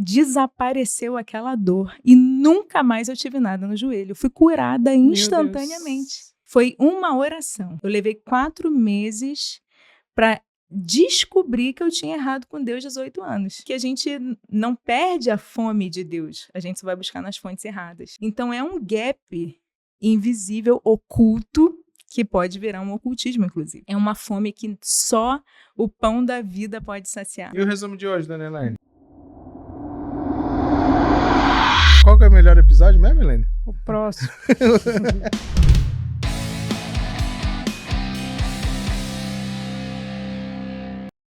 desapareceu aquela dor e nunca mais eu tive nada no joelho. Eu fui curada instantaneamente. Foi uma oração. Eu levei 4 meses para descobrir que eu tinha errado com Deus 18 anos. Que a gente não perde a fome de Deus, a gente só vai buscar nas fontes erradas. Então é um gap invisível, oculto, que pode virar um ocultismo, inclusive. É uma fome que só o pão da vida pode saciar. E o resumo de hoje, dona Elaine? Qual que é o melhor episódio mesmo, Elaine? O próximo.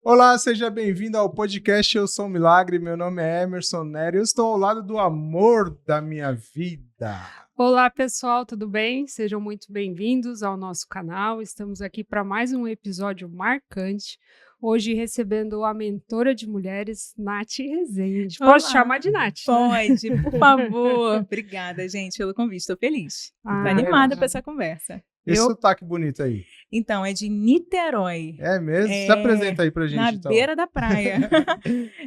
Olá, seja bem-vindo ao podcast Eu Sou um Milagre. Meu nome é Emerson Nery. Eu estou ao lado do amor da minha vida. Olá, pessoal, tudo bem? Sejam muito bem-vindos ao nosso canal. Estamos aqui para mais um episódio marcante. Hoje recebendo a mentora de mulheres, Nath Rezende. Posso chamar de Nath? Pode, né? Por favor. Obrigada, gente, pelo convite. Estou feliz. Estou animada para essa conversa. Esse sotaque bonito aí. Então, é de Niterói. É mesmo? Se apresenta aí pra gente, na então. beira da praia.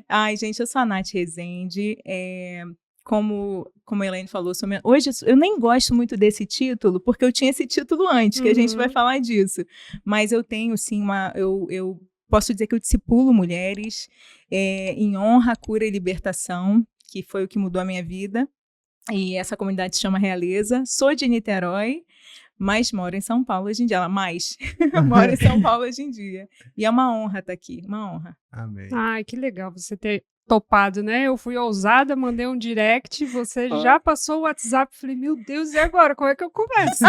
Ai, gente, eu sou a Nath Rezende. Como a Elaine falou, hoje eu nem gosto muito desse título, porque eu tinha esse título antes, que a gente vai falar disso. Mas eu tenho, sim, eu posso dizer que eu discipulo mulheres em honra, cura e libertação, que foi o que mudou a minha vida. E essa comunidade se chama Realeza. Sou de Niterói, mas moro em São Paulo hoje em dia. Moro em São Paulo hoje em dia. E é uma honra estar aqui, uma honra. Amém. Ai, que legal você ter topado, né? Eu fui ousada, mandei um direct, você já passou o WhatsApp, falei, meu Deus, e agora? Como é que eu começo?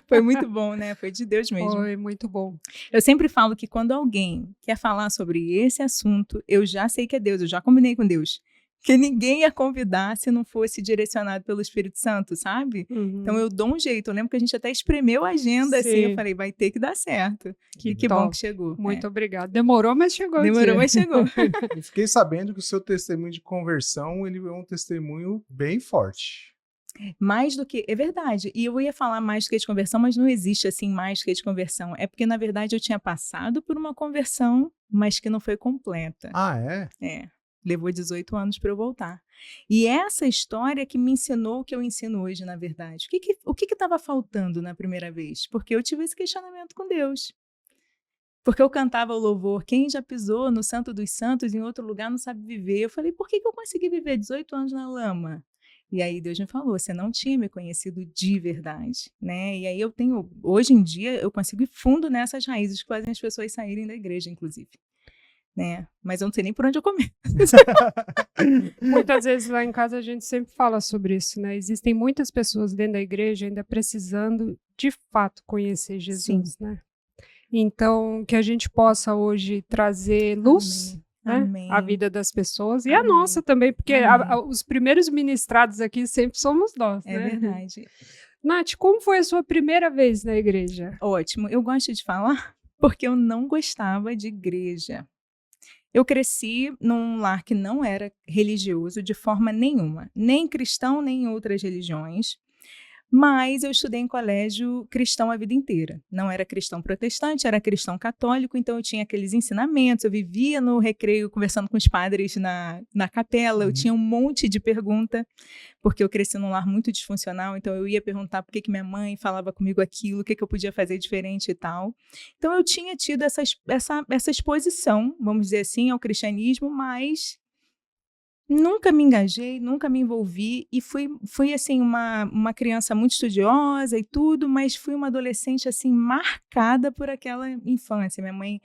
Foi muito bom, né? Foi de Deus mesmo. Foi muito bom. Eu sempre falo que quando alguém quer falar sobre esse assunto, eu já sei que é Deus, eu já combinei com Deus. Que ninguém ia convidar se não fosse direcionado pelo Espírito Santo, sabe? Então eu dou um jeito. Eu lembro que a gente até espremeu a agenda, assim, eu falei, vai ter que dar certo. Que bom que chegou. Muito obrigada. Demorou, mas chegou. Demorou, mas chegou. Eu fiquei sabendo que o seu testemunho de conversão, ele é um testemunho bem forte. Mais do que... É verdade. E eu ia falar mais do que de conversão, mas não existe, assim, mais do que de conversão. É porque, na verdade, eu tinha passado por uma conversão, mas que não foi completa. Ah, é? É. Levou 18 anos para eu voltar. E essa história que me ensinou o que eu ensino hoje, na verdade. O que estava faltando na primeira vez? Porque eu tive esse questionamento com Deus. Porque eu cantava o louvor, quem já pisou no Santo dos Santos, em outro lugar, não sabe viver. Eu falei, por que eu consegui viver 18 anos na lama? E aí Deus me falou, você não tinha me conhecido de verdade, né? E aí hoje em dia, eu consigo ir fundo nessas raízes que fazem as pessoas saírem da igreja, inclusive. Né? Mas eu não sei nem por onde eu começo. Muitas vezes lá em casa a gente sempre fala sobre isso, né? Existem muitas pessoas dentro da igreja ainda precisando de fato conhecer Jesus, né? Então, que a gente possa hoje trazer luz, né? À vida das pessoas e a nossa também, porque os primeiros ministrados aqui sempre somos nós, né? É verdade. Nath, como foi a sua primeira vez na igreja? Ótimo, eu gosto de falar porque eu não gostava de igreja. Eu cresci num lar que não era religioso de forma nenhuma, nem cristão, nem em outras religiões, mas eu estudei em colégio cristão a vida inteira. Não era cristão protestante, era cristão católico, então eu tinha aqueles ensinamentos, eu vivia no recreio conversando com os padres na capela, eu tinha um monte de pergunta, porque eu cresci num lar muito disfuncional, então eu ia perguntar por que minha mãe falava comigo aquilo, o que eu podia fazer diferente e tal. Então eu tinha tido essa exposição, vamos dizer assim, ao cristianismo, mas nunca me engajei, nunca me envolvi e fui assim, uma criança muito estudiosa e tudo, mas fui uma adolescente assim, marcada por aquela infância. Minha mãe,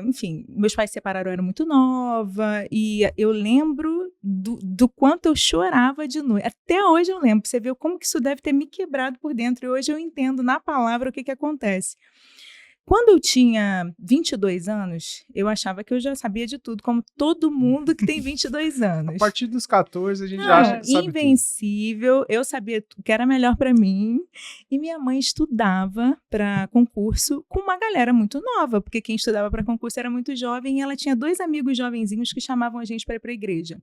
enfim, meus pais se separaram, eu era muito nova e eu lembro do quanto eu chorava de noite. Até hoje eu lembro, pra você ver como que isso deve ter me quebrado por dentro e hoje eu entendo na palavra o que acontece. Quando eu tinha 22 anos, eu achava que eu já sabia de tudo, como todo mundo que tem 22 anos. A partir dos 14, a gente já acha que sabe invencível, tudo. Eu sabia o que era melhor para mim. E minha mãe estudava para concurso com uma galera muito nova, porque quem estudava para concurso era muito jovem e ela tinha 2 amigos jovenzinhos que chamavam a gente para ir para a igreja.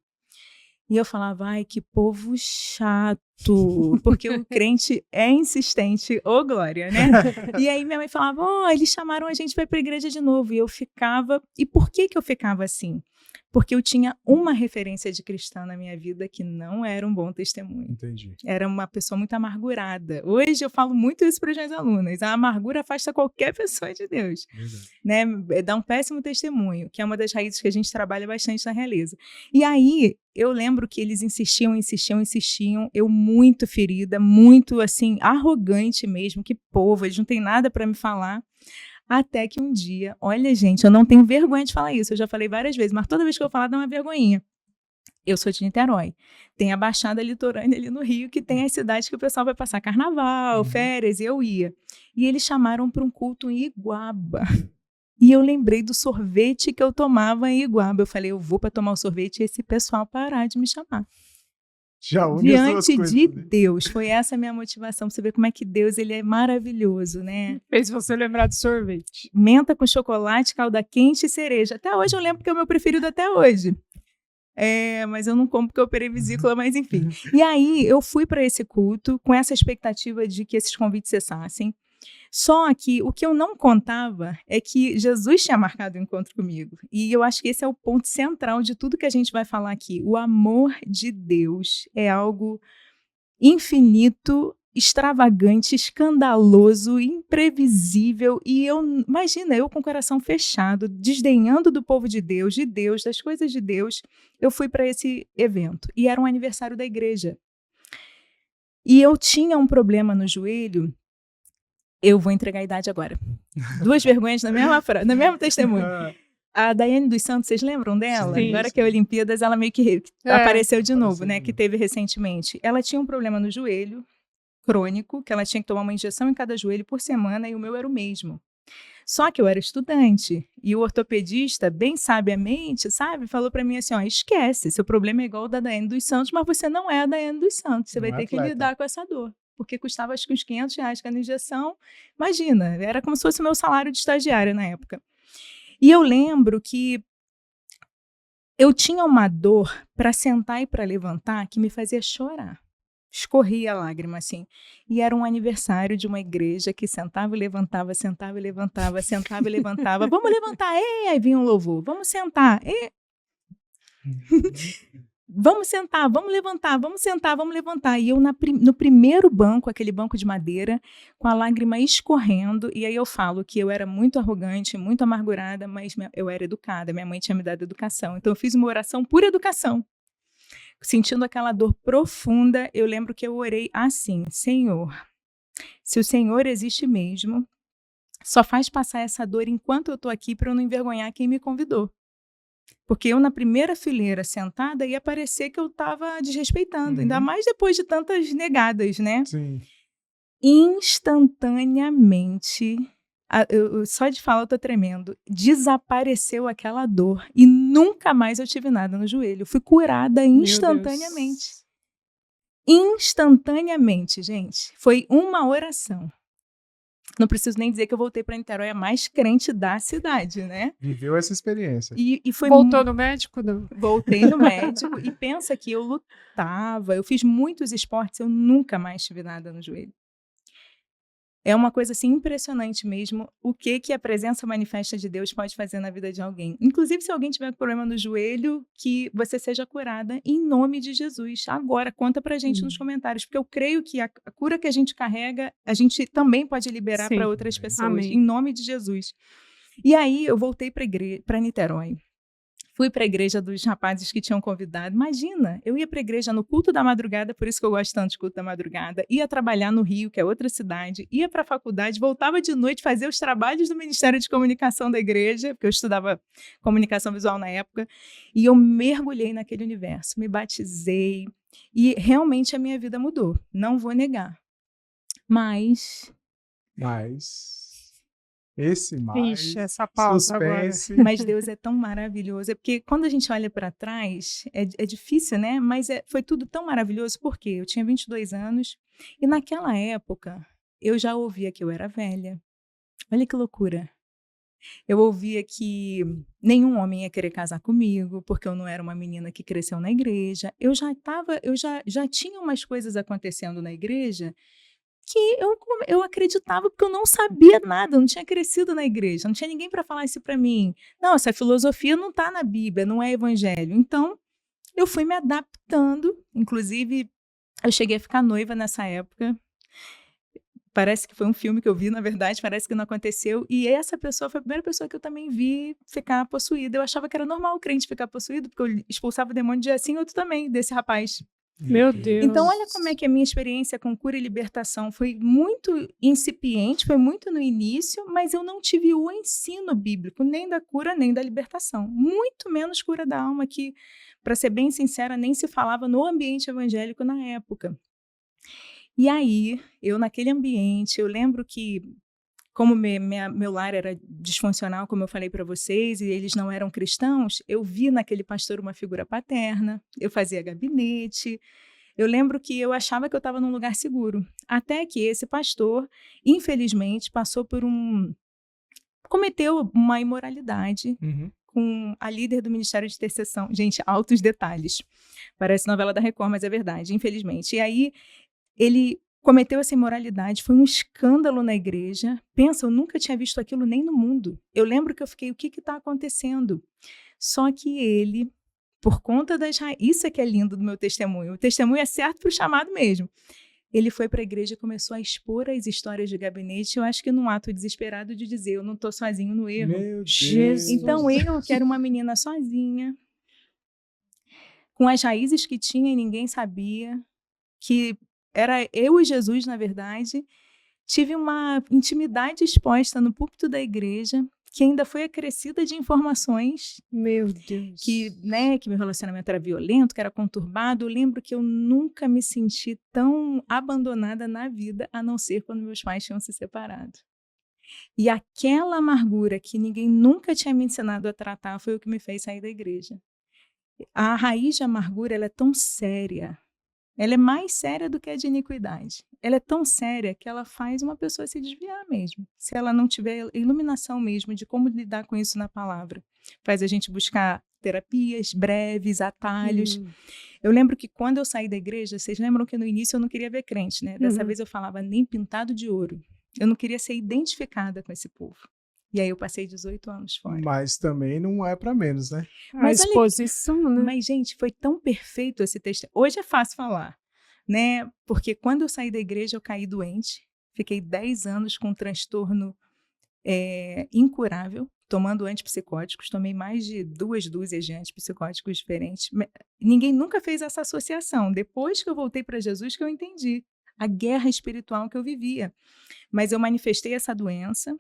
E eu falava, ai, que povo chato, porque o crente é insistente, ô glória, né? E aí minha mãe falava, eles chamaram a gente para ir para a igreja de novo. E eu ficava, e por que eu ficava assim? porque eu tinha uma referência de cristã na minha vida que não era um bom testemunho. Entendi. Era uma pessoa muito amargurada. Hoje eu falo muito isso para as minhas alunas. A amargura afasta qualquer pessoa de Deus. Verdade. Né? Dá um péssimo testemunho, que é uma das raízes que a gente trabalha bastante na Realeza. E aí, eu lembro que eles insistiam. Eu muito ferida, muito, assim, arrogante mesmo. Que povo, eles não têm nada para me falar. Até que um dia, olha, gente, eu não tenho vergonha de falar isso. Eu já falei várias vezes, mas toda vez que eu falar, dá uma vergonhinha. Eu sou de Niterói. Tem a Baixada Litorânea ali no Rio, que tem as cidades que o pessoal vai passar carnaval, férias, e eu ia. E eles chamaram para um culto em Iguaba. E eu lembrei do sorvete que eu tomava em Iguaba. Eu falei, eu vou para tomar o sorvete e esse pessoal parar de me chamar. Já une as duas Diante coisas, de né? Deus. Foi essa a minha motivação, pra você ver como é que Deus ele é maravilhoso, né? Fez você lembrar do sorvete. Menta com chocolate, calda quente e cereja. Até hoje eu lembro que é o meu preferido até hoje. Mas eu não como porque eu operei vesícula, mas enfim. E aí eu fui para esse culto com essa expectativa de que esses convites cessassem. Só que o que eu não contava é que Jesus tinha marcado o encontro comigo. E eu acho que esse é o ponto central de tudo que a gente vai falar aqui. O amor de Deus é algo infinito, extravagante, escandaloso, imprevisível. E imagina, eu com o coração fechado, desdenhando do povo de Deus, das coisas de Deus, eu fui para esse evento. E era um aniversário da igreja. E eu tinha um problema no joelho. Eu vou entregar a idade agora. 2 vergonhas na mesmo testemunho. A Daiane dos Santos, vocês lembram dela? Sim. Agora que é Olimpíadas, ela meio que apareceu de novo, né? Que teve recentemente. Ela tinha um problema no joelho, crônico, que ela tinha que tomar uma injeção em cada joelho por semana, e o meu era o mesmo. Só que eu era estudante, e o ortopedista, bem sabiamente, sabe, falou para mim assim, ó, esquece, seu problema é igual ao da Daiane dos Santos, mas você não é a Daiane dos Santos, você vai ter que lidar com essa dor. Porque custava acho que uns R$500 cada injeção. Imagina, era como se fosse o meu salário de estagiária na época. E eu lembro que eu tinha uma dor para sentar e para levantar que me fazia chorar. Escorria a lágrima, assim. E era um aniversário de uma igreja que sentava e levantava, sentava e levantava, sentava e levantava. Vamos levantar, aí vinha um louvor. Vamos sentar, vamos sentar, vamos levantar, vamos sentar, vamos levantar. E eu no primeiro banco, aquele banco de madeira, com a lágrima escorrendo, e aí eu falo que eu era muito arrogante, muito amargurada, mas eu era educada, minha mãe tinha me dado educação. Então eu fiz uma oração por educação. Sentindo aquela dor profunda, eu lembro que eu orei assim, Senhor, se o Senhor existe mesmo, só faz passar essa dor enquanto eu estou aqui para eu não envergonhar quem me convidou. Porque eu, na primeira fileira, sentada, ia parecer que eu estava desrespeitando. Ainda mais depois de tantas negadas, né? Sim. Instantaneamente, só de falar eu tô tremendo, desapareceu aquela dor. E nunca mais eu tive nada no joelho. Eu fui curada instantaneamente. Instantaneamente, gente. Foi uma oração. Não preciso nem dizer que eu voltei para Niterói, a mais crente da cidade, né? Viveu essa experiência. E foi Voltou no médico? Não? Voltei no médico e pensa que eu lutava, eu fiz muitos esportes, eu nunca mais tive nada no joelho. É uma coisa assim impressionante mesmo o que a presença manifesta de Deus pode fazer na vida de alguém. Inclusive, se alguém tiver com problema no joelho, que você seja curada em nome de Jesus. Agora, conta pra gente nos comentários, porque eu creio que a cura que a gente carrega, a gente também pode liberar para outras pessoas, Amém. em nome de Jesus. E aí, eu voltei para Niterói. Fui para a igreja dos rapazes que tinham convidado. Imagina, eu ia para a igreja no culto da madrugada, por isso que eu gosto tanto de culto da madrugada. Ia trabalhar no Rio, que é outra cidade. Ia para a faculdade, voltava de noite, fazia os trabalhos do Ministério de Comunicação da igreja, porque eu estudava comunicação visual na época. E eu mergulhei naquele universo, me batizei. E realmente a minha vida mudou, não vou negar. Mas... Ixi, essa pausa suspense. agora. Mas Deus é tão maravilhoso. É porque quando a gente olha para trás, é difícil, né? Mas foi tudo tão maravilhoso, porque eu tinha 22 anos e naquela época eu já ouvia que eu era velha. Olha que loucura. Eu ouvia que nenhum homem ia querer casar comigo, porque eu não era uma menina que cresceu na igreja. Eu já tinha umas coisas acontecendo na igreja que eu acreditava, porque eu não sabia nada, eu não tinha crescido na igreja, não tinha ninguém para falar isso para mim. Não, essa filosofia não está na Bíblia, não é evangelho. Então, eu fui me adaptando, inclusive, eu cheguei a ficar noiva nessa época. Parece que foi um filme que eu vi, na verdade, parece que não aconteceu. E essa pessoa foi a primeira pessoa que eu também vi ficar possuída. Eu achava que era normal o crente ficar possuído, porque eu expulsava o demônio de assim, outro também, desse rapaz. Meu Deus. Então, olha como é que a minha experiência com cura e libertação foi muito incipiente, foi muito no início, mas eu não tive o ensino bíblico, nem da cura, nem da libertação. Muito menos cura da alma, que, para ser bem sincera, nem se falava no ambiente evangélico na época. E aí, eu naquele ambiente, eu lembro que, como meu lar era disfuncional, como eu falei para vocês, e eles não eram cristãos, eu vi naquele pastor uma figura paterna, eu fazia gabinete. Eu lembro que eu achava que eu estava num lugar seguro, até que esse pastor, infelizmente, cometeu uma imoralidade com a líder do Ministério de Intercessão. Gente, altos detalhes. Parece novela da Record, mas é verdade, infelizmente. E aí, ele cometeu essa imoralidade, foi um escândalo na igreja. Pensa, eu nunca tinha visto aquilo nem no mundo. Eu lembro que eu fiquei, o que está acontecendo? Só que ele, por conta das raízes, isso é que é lindo do meu testemunho. O testemunho é certo para o chamado mesmo. Ele foi para a igreja e começou a expor as histórias de gabinete, eu acho que num ato desesperado de dizer, eu não estou sozinho no erro. Meu Jesus. Deus. Então eu, que era uma menina sozinha, com as raízes que tinha e ninguém sabia, que era eu e Jesus, na verdade, tive uma intimidade exposta no púlpito da igreja, que ainda foi acrescida de informações. Meu Deus. Que meu relacionamento era violento, que era conturbado. Eu lembro que eu nunca me senti tão abandonada na vida, a não ser quando meus pais tinham se separado. E aquela amargura que ninguém nunca tinha me ensinado a tratar foi o que me fez sair da igreja. A raiz de amargura, ela é tão séria. Ela é mais séria do que a de iniquidade. Ela é tão séria que ela faz uma pessoa se desviar mesmo. Se ela não tiver iluminação mesmo de como lidar com isso na palavra. Faz a gente buscar terapias breves, atalhos. Eu lembro que quando eu saí da igreja, vocês lembram que no início eu não queria ver crente, né? Dessa vez eu falava nem pintado de ouro. Eu não queria ser identificada com esse povo. E aí eu passei 18 anos fora. Mas também não é para menos, né? Mas a exposição, né? Mas, gente, foi tão perfeito esse texto. Hoje é fácil falar, né? Porque quando eu saí da igreja, eu caí doente. Fiquei 10 anos com um transtorno incurável, tomando antipsicóticos. Tomei mais de 2 dúzias de antipsicóticos diferentes. Ninguém nunca fez essa associação. Depois que eu voltei para Jesus, que eu entendi a guerra espiritual que eu vivia. Mas eu manifestei essa doença,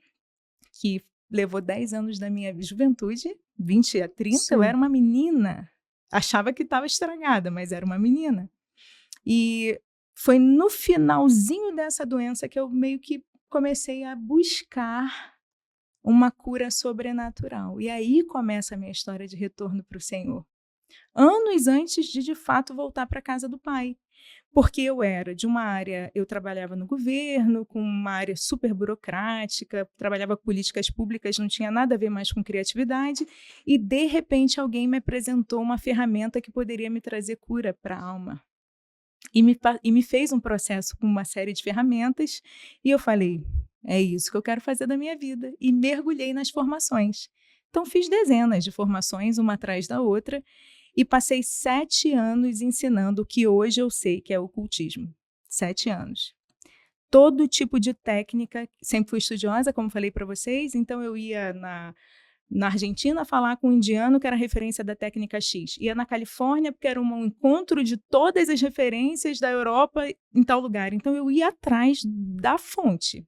que levou 10 anos da minha juventude, 20 a 30, Sim. Eu era uma menina. Achava que estava estragada, mas era uma menina. E foi no finalzinho dessa doença que eu meio que comecei a buscar uma cura sobrenatural. E aí começa a minha história de retorno para o Senhor. Anos antes de fato, voltar para a casa do Pai. Porque eu era de uma área, eu trabalhava no governo, com uma área super burocrática, trabalhava com políticas públicas, não tinha nada a ver mais com criatividade, e de repente alguém me apresentou uma ferramenta que poderia me trazer cura para a alma. E me fez um processo com uma série de ferramentas, e eu falei, é isso que eu quero fazer da minha vida, e mergulhei nas formações. Então fiz dezenas de formações, uma atrás da outra, e passei 7 anos ensinando o que hoje eu sei que é ocultismo. 7 anos. Todo tipo de técnica, sempre fui estudiosa, como falei para vocês, então eu ia na Argentina falar com um indiano que era referência da técnica X. Ia na Califórnia porque era um encontro de todas as referências da Europa em tal lugar. Então eu ia atrás da fonte.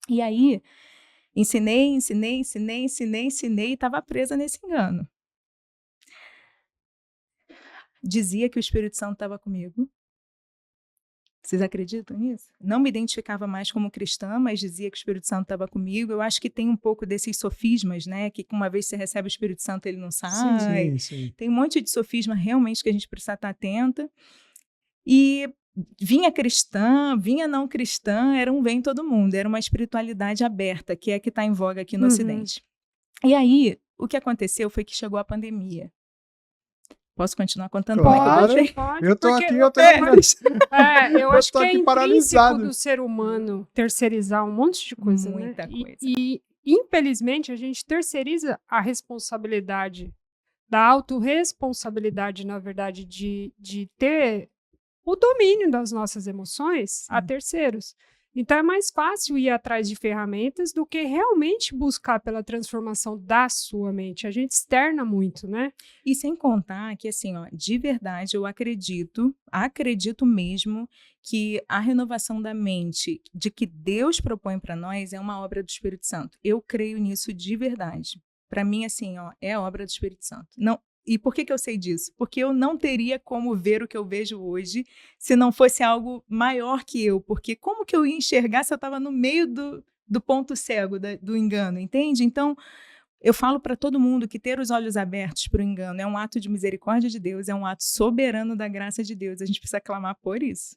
E aí ensinei, e estava presa nesse engano. Dizia que o Espírito Santo estava comigo. Vocês acreditam nisso? Não me identificava mais como cristã, mas dizia que o Espírito Santo estava comigo. Eu acho que tem um pouco desses sofismas, né? Que uma vez você recebe o Espírito Santo, ele não sai. Sim. Tem um monte de sofisma realmente que a gente precisa estar atenta. E vinha cristã, vinha não cristã, era um vem todo mundo. Era uma espiritualidade aberta, que é a que está em voga aqui no Ocidente. E aí, o que aconteceu foi que chegou a pandemia. Posso continuar contando Claro. como é que eu Pode, Eu tô porque aqui, eu tô eu acho tô que é aqui intrínseco paralisado. do ser humano terceirizar um monte de coisa, Muita né? coisa. E, infelizmente, a gente terceiriza a responsabilidade, da autorresponsabilidade, na verdade, de ter o domínio das nossas emoções a Sim. terceiros. Então é mais fácil ir atrás de ferramentas do que realmente buscar pela transformação da sua mente. A gente externa muito, né? E sem contar que, assim, ó, de verdade, eu acredito mesmo que a renovação da mente, de que Deus propõe para nós, é uma obra do Espírito Santo. Eu creio nisso de verdade. Para mim, assim, ó, é obra do Espírito Santo. Não. E por que eu sei disso? Porque eu não teria como ver o que eu vejo hoje se não fosse algo maior que eu. Porque como que eu ia enxergar se eu estava no meio do ponto cego do engano, entende? Então, eu falo para todo mundo que ter os olhos abertos para o engano é um ato de misericórdia de Deus, é um ato soberano da graça de Deus. A gente precisa clamar por isso.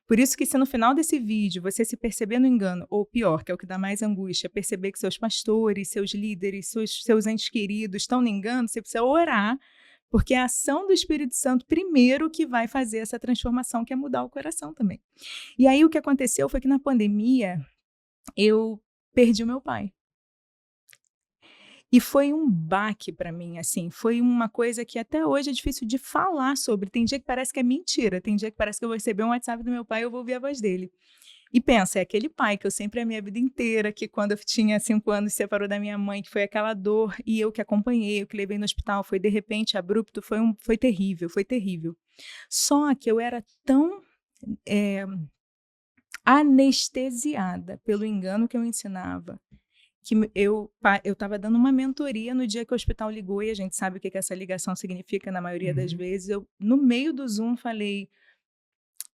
Por isso que se no final desse vídeo você se perceber no engano, ou pior, que é o que dá mais angústia, perceber que seus pastores, seus líderes, seus entes queridos estão no engano, você precisa orar, porque é a ação do Espírito Santo primeiro que vai fazer essa transformação, que é mudar o coração também. E aí o que aconteceu foi que na pandemia eu perdi o meu pai. E foi um baque para mim, assim, foi uma coisa que até hoje é difícil de falar sobre. Tem dia que parece que é mentira, tem dia que parece que eu vou receber um WhatsApp do meu pai e eu vou ouvir a voz dele. E pensa, é aquele pai que eu sempre amei a vida inteira, que quando eu tinha 5 anos se separou da minha mãe, que foi aquela dor, e eu que acompanhei, eu que levei no hospital, foi de repente, abrupto, foi terrível, foi terrível. Só que eu era tão anestesiada pelo engano que eu ensinava, que eu estava dando uma mentoria no dia que o hospital ligou, e a gente sabe o que essa ligação significa na maioria das vezes. Eu, no meio do Zoom, falei,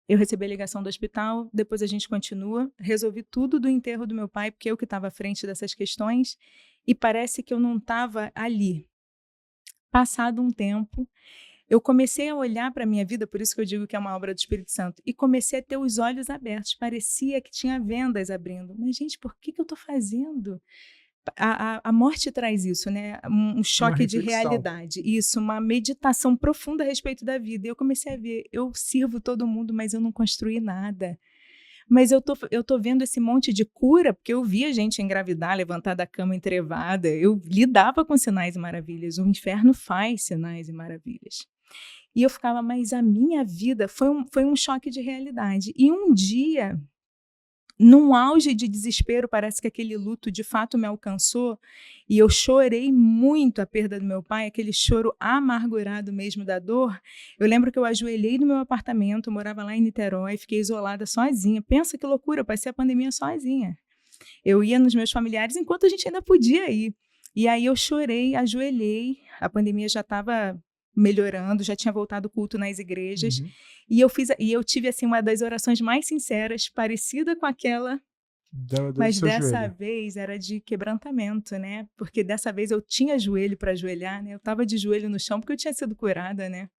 eu recebi a ligação do hospital, depois a gente continua, resolvi tudo do enterro do meu pai, porque eu que estava à frente dessas questões, e parece que eu não estava ali. Passado um tempo, eu comecei a olhar para a minha vida, por isso que eu digo que é uma obra do Espírito Santo, e comecei a ter os olhos abertos, parecia que tinha vendas abrindo. Mas, gente, por que eu estou fazendo? A morte traz isso, né? Um choque de realidade. Isso, uma meditação profunda a respeito da vida. E eu comecei a ver, eu sirvo todo mundo, mas eu não construí nada. Mas eu tô vendo esse monte de cura, porque eu via gente engravidar, levantar da cama entrevada. Eu lidava com sinais e maravilhas. O inferno faz sinais e maravilhas. E eu ficava, mas a minha vida foi um choque de realidade. E um dia, num auge de desespero, parece que aquele luto de fato me alcançou e eu chorei muito a perda do meu pai, aquele choro amargurado mesmo da dor. Eu lembro que eu ajoelhei no meu apartamento, eu morava lá em Niterói, fiquei isolada sozinha. Pensa que loucura, eu passei a pandemia sozinha. Eu ia nos meus familiares enquanto a gente ainda podia ir. E aí eu chorei, ajoelhei, a pandemia já estava melhorando, já tinha voltado o culto nas igrejas, e eu tive assim uma das orações mais sinceras, parecida com aquela, mas dessa vez era de quebrantamento, né? Porque dessa vez eu tinha joelho para ajoelhar, né? Eu estava de joelho no chão porque eu tinha sido curada, né?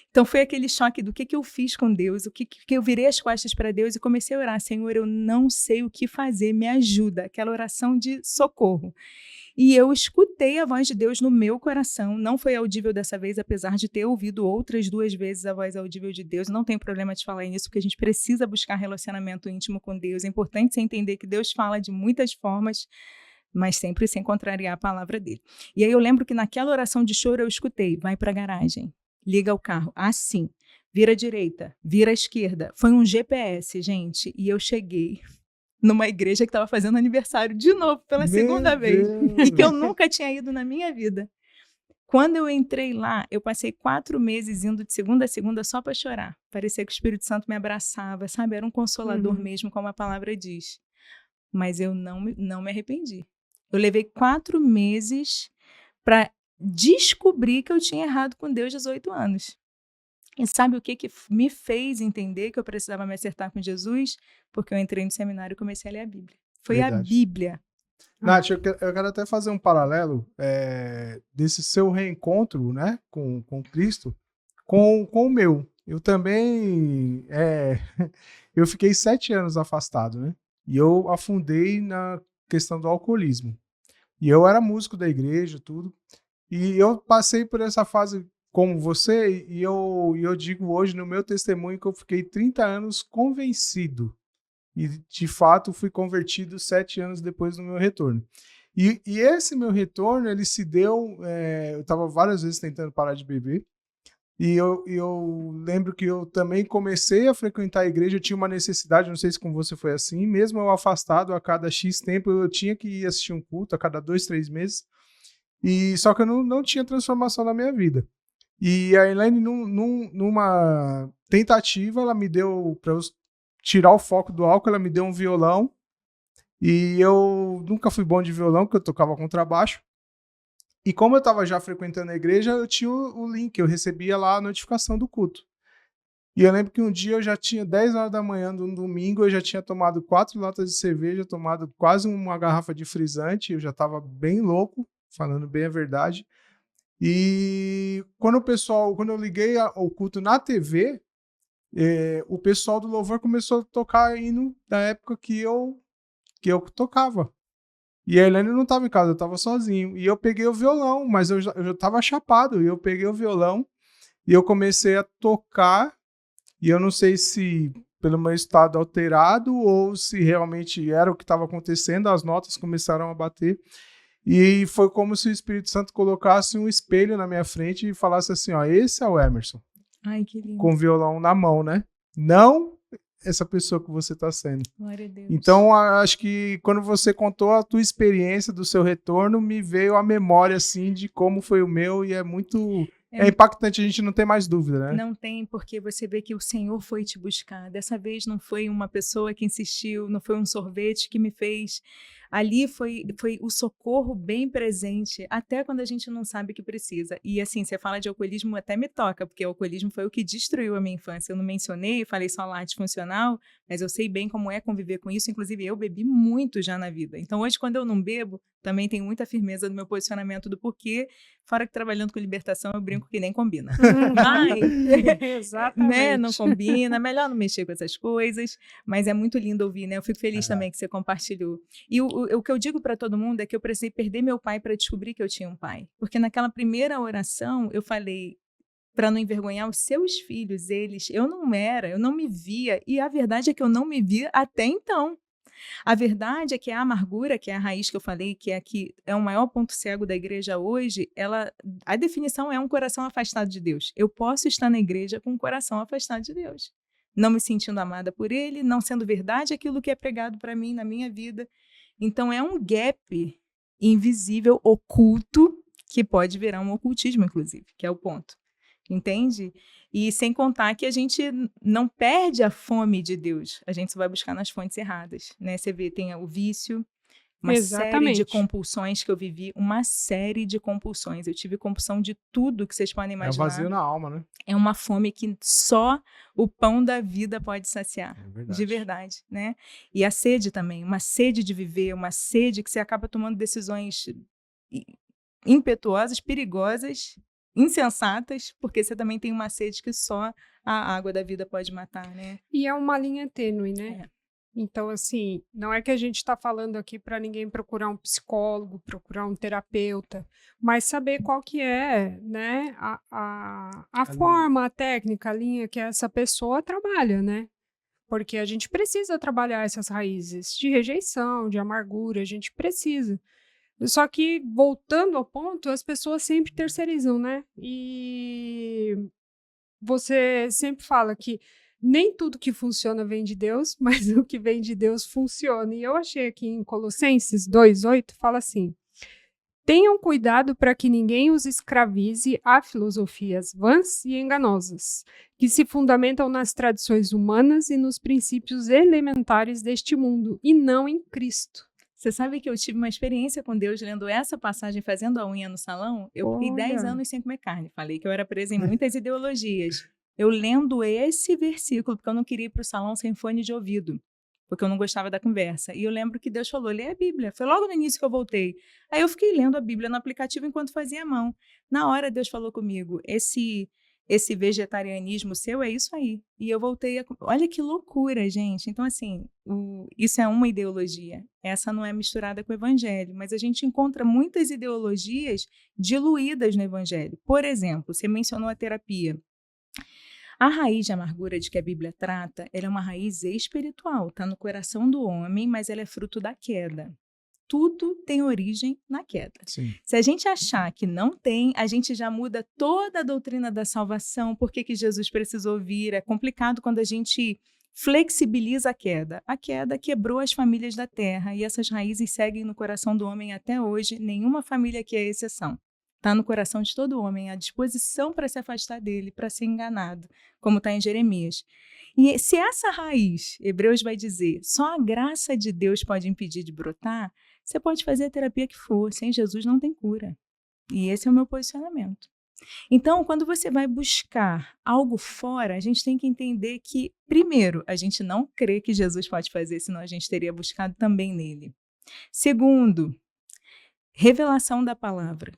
Então foi aquele choque do que eu fiz com Deus, o que eu virei as costas para Deus e comecei a orar, Senhor, eu não sei o que fazer, me ajuda, aquela oração de socorro. E eu escutei a voz de Deus no meu coração, não foi audível dessa vez, apesar de ter ouvido outras 2 vezes a voz audível de Deus, não tem problema de falar nisso, porque a gente precisa buscar relacionamento íntimo com Deus, é importante você entender que Deus fala de muitas formas, mas sempre sem contrariar a palavra dele. E aí eu lembro que naquela oração de choro eu escutei, vai para a garagem, liga o carro, assim, vira à direita, vira à esquerda, foi um GPS, gente, e eu cheguei numa igreja que estava fazendo aniversário de novo pela segunda vez e que eu nunca tinha ido na minha vida. Quando eu entrei lá, eu passei 4 meses indo de segunda a segunda só para chorar. Parecia que o Espírito Santo me abraçava, sabe? Era um consolador mesmo, como a palavra diz. Mas eu não me arrependi. Eu levei 4 meses para descobrir que eu tinha errado com Deus 18 anos. E sabe o que me fez entender que eu precisava me acertar com Jesus? Porque eu entrei no seminário e comecei a ler a Bíblia. Foi a Bíblia. Nath, eu quero até fazer um paralelo desse seu reencontro, né, com Cristo, com o meu. Eu também, eu fiquei 7 anos afastado, né? E eu afundei na questão do alcoolismo. E eu era músico da igreja, tudo. E eu passei por essa fase como você, e eu digo hoje no meu testemunho que eu fiquei 30 anos convencido. E, de fato, fui convertido 7 anos depois do meu retorno. E esse meu retorno, ele se deu... eu estava várias vezes tentando parar de beber. E eu lembro que eu também comecei a frequentar a igreja, eu tinha uma necessidade, não sei se com você foi assim, mesmo eu afastado, a cada X tempo eu tinha que ir assistir um culto, a cada 2, 3 meses, e só que eu não tinha transformação na minha vida. E a Elaine, numa tentativa, ela me deu, para eu tirar o foco do álcool, ela me deu um violão, e eu nunca fui bom de violão, porque eu tocava contrabaixo. E como eu estava já frequentando a igreja, eu tinha o link, eu recebia lá a notificação do culto. E eu lembro que um dia eu já tinha 10 horas da manhã de um domingo, eu já tinha tomado 4 latas de cerveja, tomado quase uma garrafa de frisante, eu já estava bem louco, falando bem a verdade. E quando eu liguei o culto na TV, o pessoal do louvor começou a tocar hino da época que eu tocava. E a Elaine não estava em casa, eu estava sozinho. E eu peguei o violão, mas eu já estava chapado. E eu peguei o violão e eu comecei a tocar. E eu não sei se pelo meu estado alterado ou se realmente era o que estava acontecendo, as notas começaram a bater. E foi como se o Espírito Santo colocasse um espelho na minha frente e falasse assim, ó, esse é o Emerson. Ai, que lindo. Com o violão na mão, né? Não essa pessoa que você está sendo. Glória a Deus. Então, acho que quando você contou a tua experiência do seu retorno, me veio a memória, assim, de como foi o meu, e é muito... É impactante, a gente não tem mais dúvida, né? Não tem, porque você vê que o Senhor foi te buscar. Dessa vez não foi uma pessoa que insistiu, não foi um sorvete que me fez. Ali foi o socorro bem presente, até quando a gente não sabe que precisa. E assim, você fala de alcoolismo, até me toca, porque o alcoolismo foi o que destruiu a minha infância. Eu não mencionei, falei só lá disfuncional, mas eu sei bem como é conviver com isso. Inclusive, eu bebi muito já na vida. Então, hoje, quando eu não bebo, também tenho muita firmeza do meu posicionamento do porquê. Fora que trabalhando com libertação, eu brinco que nem combina. Exatamente. Né? Não combina, melhor não mexer com essas coisas, mas é muito lindo ouvir, né? Eu fico feliz também que você compartilhou. E o que eu digo para todo mundo é que eu precisei perder meu pai para descobrir que eu tinha um pai. Porque naquela primeira oração, eu falei, para não envergonhar os seus filhos, eu não me via, e a verdade é que eu não me via até então. A verdade é que a amargura, que é a raiz que eu falei, que é o maior ponto cego da igreja hoje, a definição é um coração afastado de Deus. Eu posso estar na igreja com um coração afastado de Deus, não me sentindo amada por Ele, não sendo verdade aquilo que é pregado para mim na minha vida. Então é um gap invisível, oculto, que pode virar um ocultismo, inclusive, que é o ponto. Entende? E sem contar que a gente não perde a fome de Deus, a gente só vai buscar nas fontes erradas, né? Você vê, tem o vício, uma série de compulsões que eu vivi, uma série de compulsões. Eu tive compulsão de tudo que vocês podem imaginar. É um vazio na alma, né? É uma fome que só o pão da vida pode saciar, verdade. De verdade, né? E a sede também, uma sede de viver, uma sede que você acaba tomando decisões impetuosas, perigosas, insensatas, porque você também tem uma sede que só a água da vida pode matar, né? E é uma linha tênue, né? Então, assim, não é que a gente está falando aqui para ninguém procurar um psicólogo, procurar um terapeuta, mas saber qual que é, né, a forma, a técnica, a linha que essa pessoa trabalha, né? Porque a gente precisa trabalhar essas raízes de rejeição, de amargura, a gente precisa. Só que, voltando ao ponto, as pessoas sempre terceirizam, né? E você sempre fala que nem tudo que funciona vem de Deus, mas o que vem de Deus funciona. E eu achei aqui em Colossenses 2:8, fala assim: tenham cuidado para que ninguém os escravize a filosofias vãs e enganosas, que se fundamentam nas tradições humanas e nos princípios elementares deste mundo, e não em Cristo. Você sabe que eu tive uma experiência com Deus lendo essa passagem, fazendo a unha no salão? Eu fiquei 10 anos sem comer carne. Falei que eu era presa em muitas ideologias. Eu lendo esse versículo, porque eu não queria ir para o salão sem fone de ouvido, porque eu não gostava da conversa. E eu lembro que Deus falou, lê a Bíblia. Foi logo no início que eu voltei. Aí eu fiquei lendo a Bíblia no aplicativo enquanto fazia a mão. Na hora Deus falou comigo, esse esse vegetarianismo seu é isso aí. E eu voltei a... Olha que loucura, gente. Então, assim, isso é uma ideologia. Essa não é misturada com o evangelho. Mas a gente encontra muitas ideologias diluídas no evangelho. Por exemplo, você mencionou a terapia. A raiz de amargura de que a Bíblia trata, ela é uma raiz espiritual. Está no coração do homem, mas ela é fruto da queda. Tudo tem origem na queda. Sim. Se a gente achar que não tem, a gente já muda toda a doutrina da salvação. Por que Jesus precisou vir? É complicado quando a gente flexibiliza a queda. A queda quebrou as famílias da terra e essas raízes seguem no coração do homem até hoje. Nenhuma família aqui é exceção. Está no coração de todo homem, a disposição para se afastar dele, para ser enganado, como está em Jeremias. E se essa raiz, Hebreus vai dizer, só a graça de Deus pode impedir de brotar, você pode fazer a terapia que for, sem Jesus não tem cura. E esse é o meu posicionamento. Então, quando você vai buscar algo fora, a gente tem que entender que, primeiro, a gente não crê que Jesus pode fazer, senão a gente teria buscado também nele. Segundo, revelação da palavra.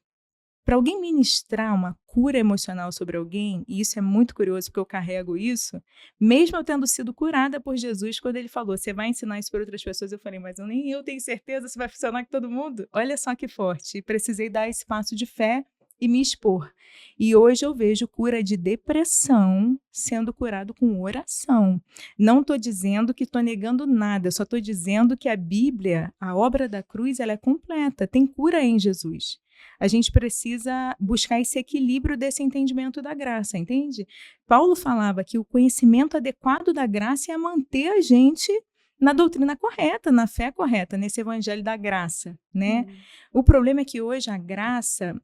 Para alguém ministrar uma cura emocional sobre alguém, e isso é muito curioso porque eu carrego isso, mesmo eu tendo sido curada por Jesus, quando ele falou, você vai ensinar isso para outras pessoas, eu falei, mas nem eu tenho certeza se vai funcionar com todo mundo. Olha só que forte. E precisei dar esse passo de fé e me expor. E hoje eu vejo cura de depressão sendo curado com oração. Não estou dizendo que estou negando nada, só estou dizendo que a Bíblia, a obra da cruz, ela é completa, tem cura em Jesus. A gente precisa buscar esse equilíbrio desse entendimento da graça, entende? Paulo falava que o conhecimento adequado da graça é manter a gente na doutrina correta, na fé correta, nesse evangelho da graça, né? O problema é que hoje a graça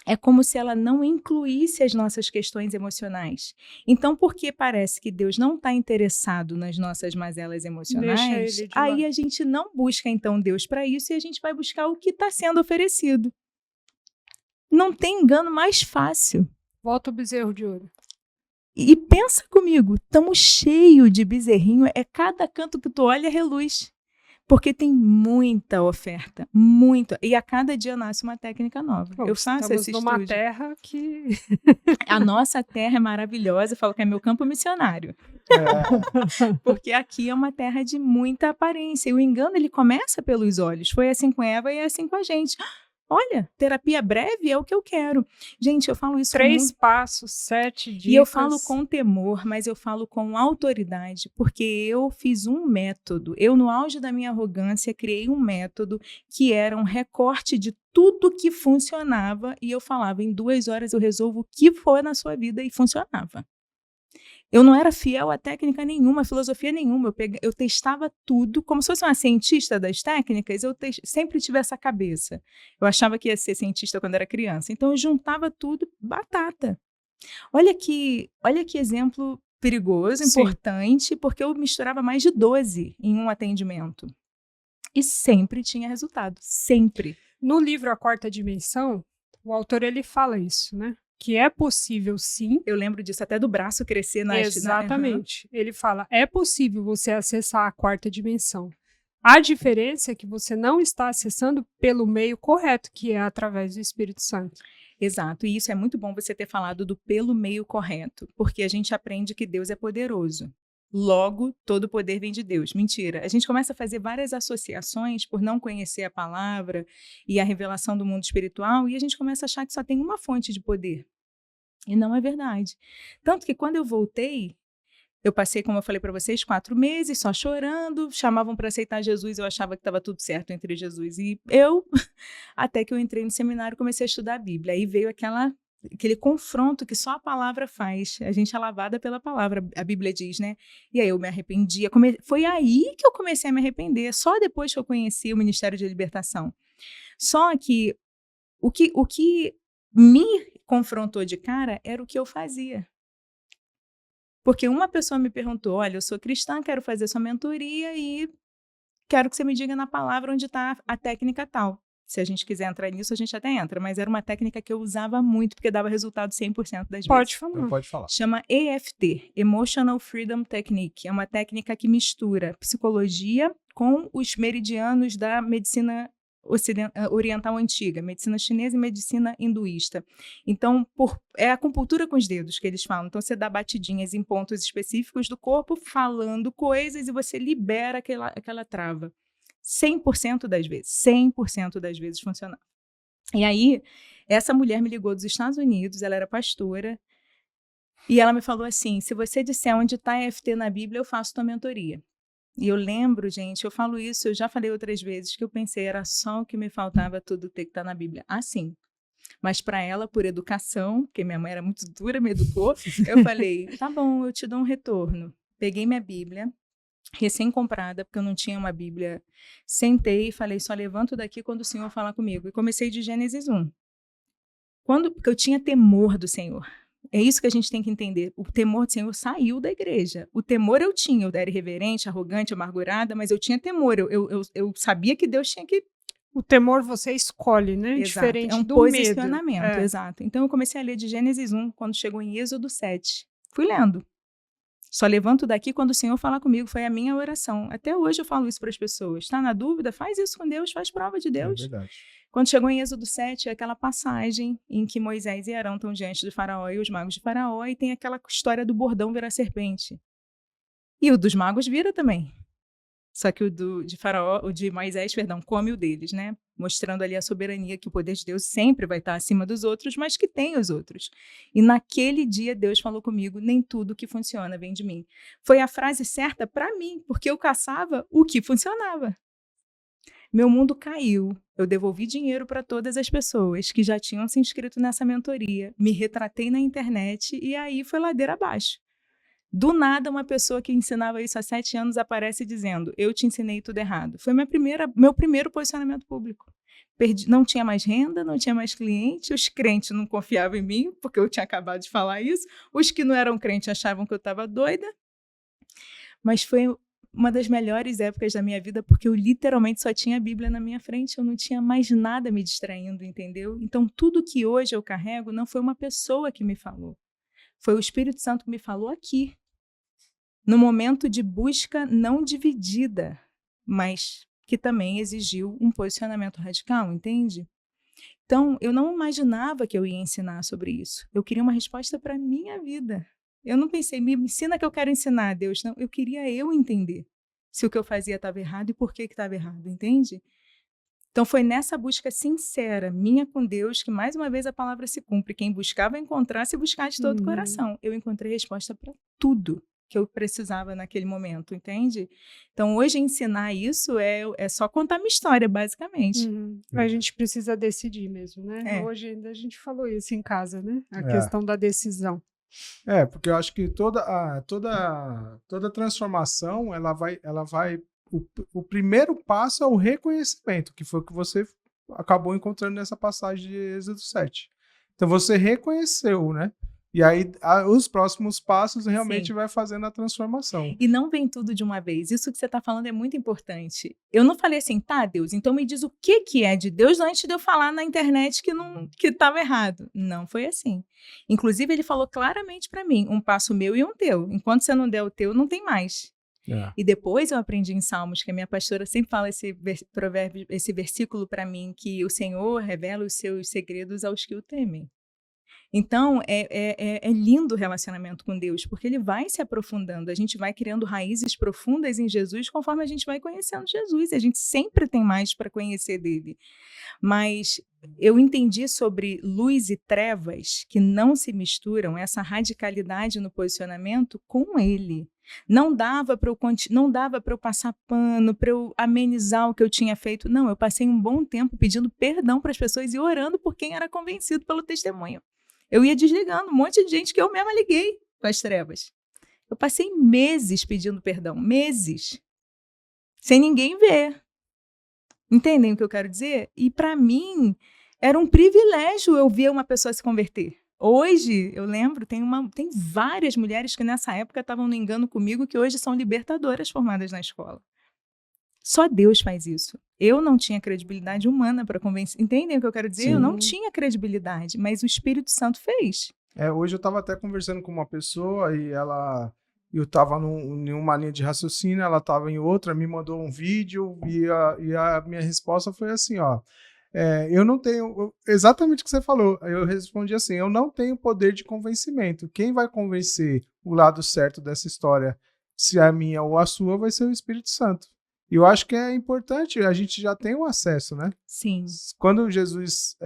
é como se ela não incluísse as nossas questões emocionais. Então, porque parece que Deus não está interessado nas nossas mazelas emocionais, aí a gente não busca, então, Deus para isso e a gente vai buscar o que está sendo oferecido. Não tem engano mais fácil. Volta o bezerro de ouro. E pensa comigo, estamos cheios de bezerrinho, é cada canto que tu olha reluz. Porque tem muita oferta, muito. E a cada dia nasce uma técnica nova. Bom, eu faço esse numa estudo. terra que... A nossa terra é maravilhosa, eu falo que é meu campo missionário. Porque aqui é uma terra de muita aparência. E o engano, ele começa pelos olhos. Foi assim com Eva e é assim com a gente. Olha, terapia breve é o que eu quero. Gente, eu falo isso 3 passos, 7 dicas. E eu falo com temor, mas eu falo com autoridade, porque eu fiz um método. Eu, no auge da minha arrogância, criei um método que era um recorte de tudo que funcionava e eu falava, em 2 horas eu resolvo o que for na sua vida e funcionava. Eu não era fiel a técnica nenhuma, a filosofia nenhuma. Eu testava tudo, como se fosse uma cientista das técnicas, sempre tive essa cabeça. Eu achava que ia ser cientista quando era criança. Então, eu juntava tudo, batata. Olha que exemplo perigoso, importante, porque eu misturava mais de 12 em um atendimento. E sempre tinha resultado, sempre. No livro A Quarta Dimensão, o autor ele fala isso, né? Que é possível, sim. Eu lembro disso, até do braço crescer na... Exatamente. Ele fala, é possível você acessar a quarta dimensão. A diferença é que você não está acessando pelo meio correto, que é através do Espírito Santo. Exato, e isso é muito bom você ter falado do pelo meio correto, porque a gente aprende que Deus é poderoso. Logo, todo poder vem de Deus. Mentira. A gente começa a fazer várias associações por não conhecer a palavra e a revelação do mundo espiritual e a gente começa a achar que só tem uma fonte de poder. E não é verdade. Tanto que quando eu voltei, eu passei, como eu falei para vocês, 4 meses só chorando, chamavam para aceitar Jesus, eu achava que estava tudo certo entre Jesus e eu, até que eu entrei no seminário e comecei a estudar a Bíblia. Aí veio aquele confronto que só a palavra faz. A gente é lavada pela palavra, a Bíblia diz, né? E aí eu me arrependia. Foi aí que eu comecei a me arrepender, só depois que eu conheci o Ministério de Libertação. Só que o que me confrontou de cara era o que eu fazia. Porque uma pessoa me perguntou, olha, eu sou cristã, quero fazer sua mentoria e quero que você me diga na palavra onde está a técnica tal. Se a gente quiser entrar nisso, a gente até entra, mas era uma técnica que eu usava muito, porque dava resultado 100% das vezes. Pode falar. Chama EFT, Emotional Freedom Technique. É uma técnica que mistura psicologia com os meridianos da medicina oriental antiga, medicina chinesa e medicina hinduísta. Então, é a acupuntura com os dedos que eles falam. Então, você dá batidinhas em pontos específicos do corpo, falando coisas e você libera aquela trava. 100% das vezes funcionava. E aí, essa mulher me ligou dos Estados Unidos, ela era pastora, e ela me falou assim, se você disser onde está EFT na Bíblia, eu faço tua mentoria. E eu lembro, gente, eu falo isso, eu já falei outras vezes, que eu pensei, era só o que me faltava tudo ter que estar na Bíblia. Assim. Mas para ela, por educação, porque minha mãe era muito dura, me educou, eu falei, tá bom, eu te dou um retorno. Peguei minha Bíblia, recém-comprada, porque eu não tinha uma Bíblia, sentei e falei, só levanto daqui quando o Senhor falar comigo. E comecei de Gênesis 1. Porque eu tinha temor do Senhor. É isso que a gente tem que entender. O temor do Senhor saiu da igreja. O temor eu tinha. Eu era irreverente, arrogante, amargurada, mas eu tinha temor. Eu sabia que Deus tinha que... O temor você escolhe, né? Exato. Diferente é um do posicionamento, medo. exato. Então eu comecei a ler de Gênesis 1, quando chegou em Êxodo 7. Fui lendo. Só levanto daqui quando o Senhor falar comigo. Foi a minha oração. Até hoje eu falo isso para as pessoas. Está na dúvida? Faz isso com Deus, faz prova de Deus. É verdade. Quando chegou em Êxodo 7, é aquela passagem em que Moisés e Arão estão diante de Faraó e os magos de Faraó, e tem aquela história do bordão virar serpente. E o dos magos vira também. Só que o de Moisés, come o deles, né? Mostrando ali a soberania, que o poder de Deus sempre vai estar acima dos outros, mas que tem os outros. E naquele dia Deus falou comigo, nem tudo que funciona vem de mim. Foi a frase certa para mim, porque eu caçava o que funcionava. Meu mundo caiu. Eu devolvi dinheiro para todas as pessoas que já tinham se inscrito nessa mentoria. Me retratei na internet e aí foi ladeira abaixo. Do nada, uma pessoa que ensinava isso há 7 anos aparece dizendo, eu te ensinei tudo errado. Foi meu primeiro posicionamento público. Não tinha mais renda, não tinha mais cliente, os crentes não confiavam em mim, porque eu tinha acabado de falar isso. Os que não eram crentes achavam que eu estava doida. Mas foi uma das melhores épocas da minha vida, porque eu literalmente só tinha a Bíblia na minha frente, eu não tinha mais nada me distraindo, entendeu? Então, tudo que hoje eu carrego não foi uma pessoa que me falou. Foi o Espírito Santo que me falou aqui, no momento de busca não dividida, mas que também exigiu um posicionamento radical, entende? Então, eu não imaginava que eu ia ensinar sobre isso. Eu queria uma resposta para a minha vida. Eu não pensei, me ensina que eu quero ensinar, Deus. Não, eu queria eu entender se o que eu fazia estava errado e por que estava errado, entende? Então, foi nessa busca sincera, minha com Deus, que mais uma vez a palavra se cumpre. Quem buscar vai encontrar, se buscar de todo o coração. Eu encontrei resposta para tudo que eu precisava naquele momento, entende? Então, hoje ensinar isso é só contar minha história, basicamente. A gente precisa decidir mesmo, né? Hoje ainda a gente falou isso em casa, né? A questão da decisão. Porque eu acho que toda transformação, ela vai o primeiro passo é o reconhecimento, que foi o que você acabou encontrando nessa passagem de Êxodo 7. Então você reconheceu, né? E aí os próximos passos realmente vai fazendo a transformação. E não vem tudo de uma vez. Isso que você está falando é muito importante. Eu não falei assim, tá, Deus, então me diz o que é de Deus antes de eu falar na internet que estava errado. Não foi assim. Inclusive, ele falou claramente para mim, um passo meu e um teu. Enquanto você não der o teu, não tem mais. E depois eu aprendi em Salmos, que a minha pastora sempre fala esse versículo para mim, que o Senhor revela os seus segredos aos que o temem. Então, é lindo o relacionamento com Deus, porque ele vai se aprofundando, a gente vai criando raízes profundas em Jesus conforme a gente vai conhecendo Jesus, e a gente sempre tem mais para conhecer dele. Mas eu entendi sobre luz e trevas que não se misturam, essa radicalidade no posicionamento com ele. Não dava para eu passar pano, para eu amenizar o que eu tinha feito. Não, eu passei um bom tempo pedindo perdão para as pessoas e orando por quem era convencido pelo testemunho. Eu ia desligando um monte de gente que eu mesma liguei com as trevas. Eu passei meses pedindo perdão, meses, sem ninguém ver. Entendem o que eu quero dizer? E para mim, era um privilégio eu ver uma pessoa se converter. Hoje, eu lembro, tem várias mulheres que nessa época estavam no engano comigo, que hoje são libertadoras formadas na escola. Só Deus faz isso. Eu não tinha credibilidade humana para convencer. Entendem o que eu quero dizer? Sim. Eu não tinha credibilidade, mas o Espírito Santo fez. Hoje eu estava até conversando com uma pessoa e ela eu estava em uma linha de raciocínio, ela estava em outra, me mandou um vídeo e a minha resposta foi assim, ó, eu não tenho, exatamente o que você falou, eu respondi assim, eu não tenho poder de convencimento, quem vai convencer o lado certo dessa história, se a minha ou a sua, vai ser o Espírito Santo. E eu acho que é importante, a gente já tem o acesso, né? Sim. Quando Jesus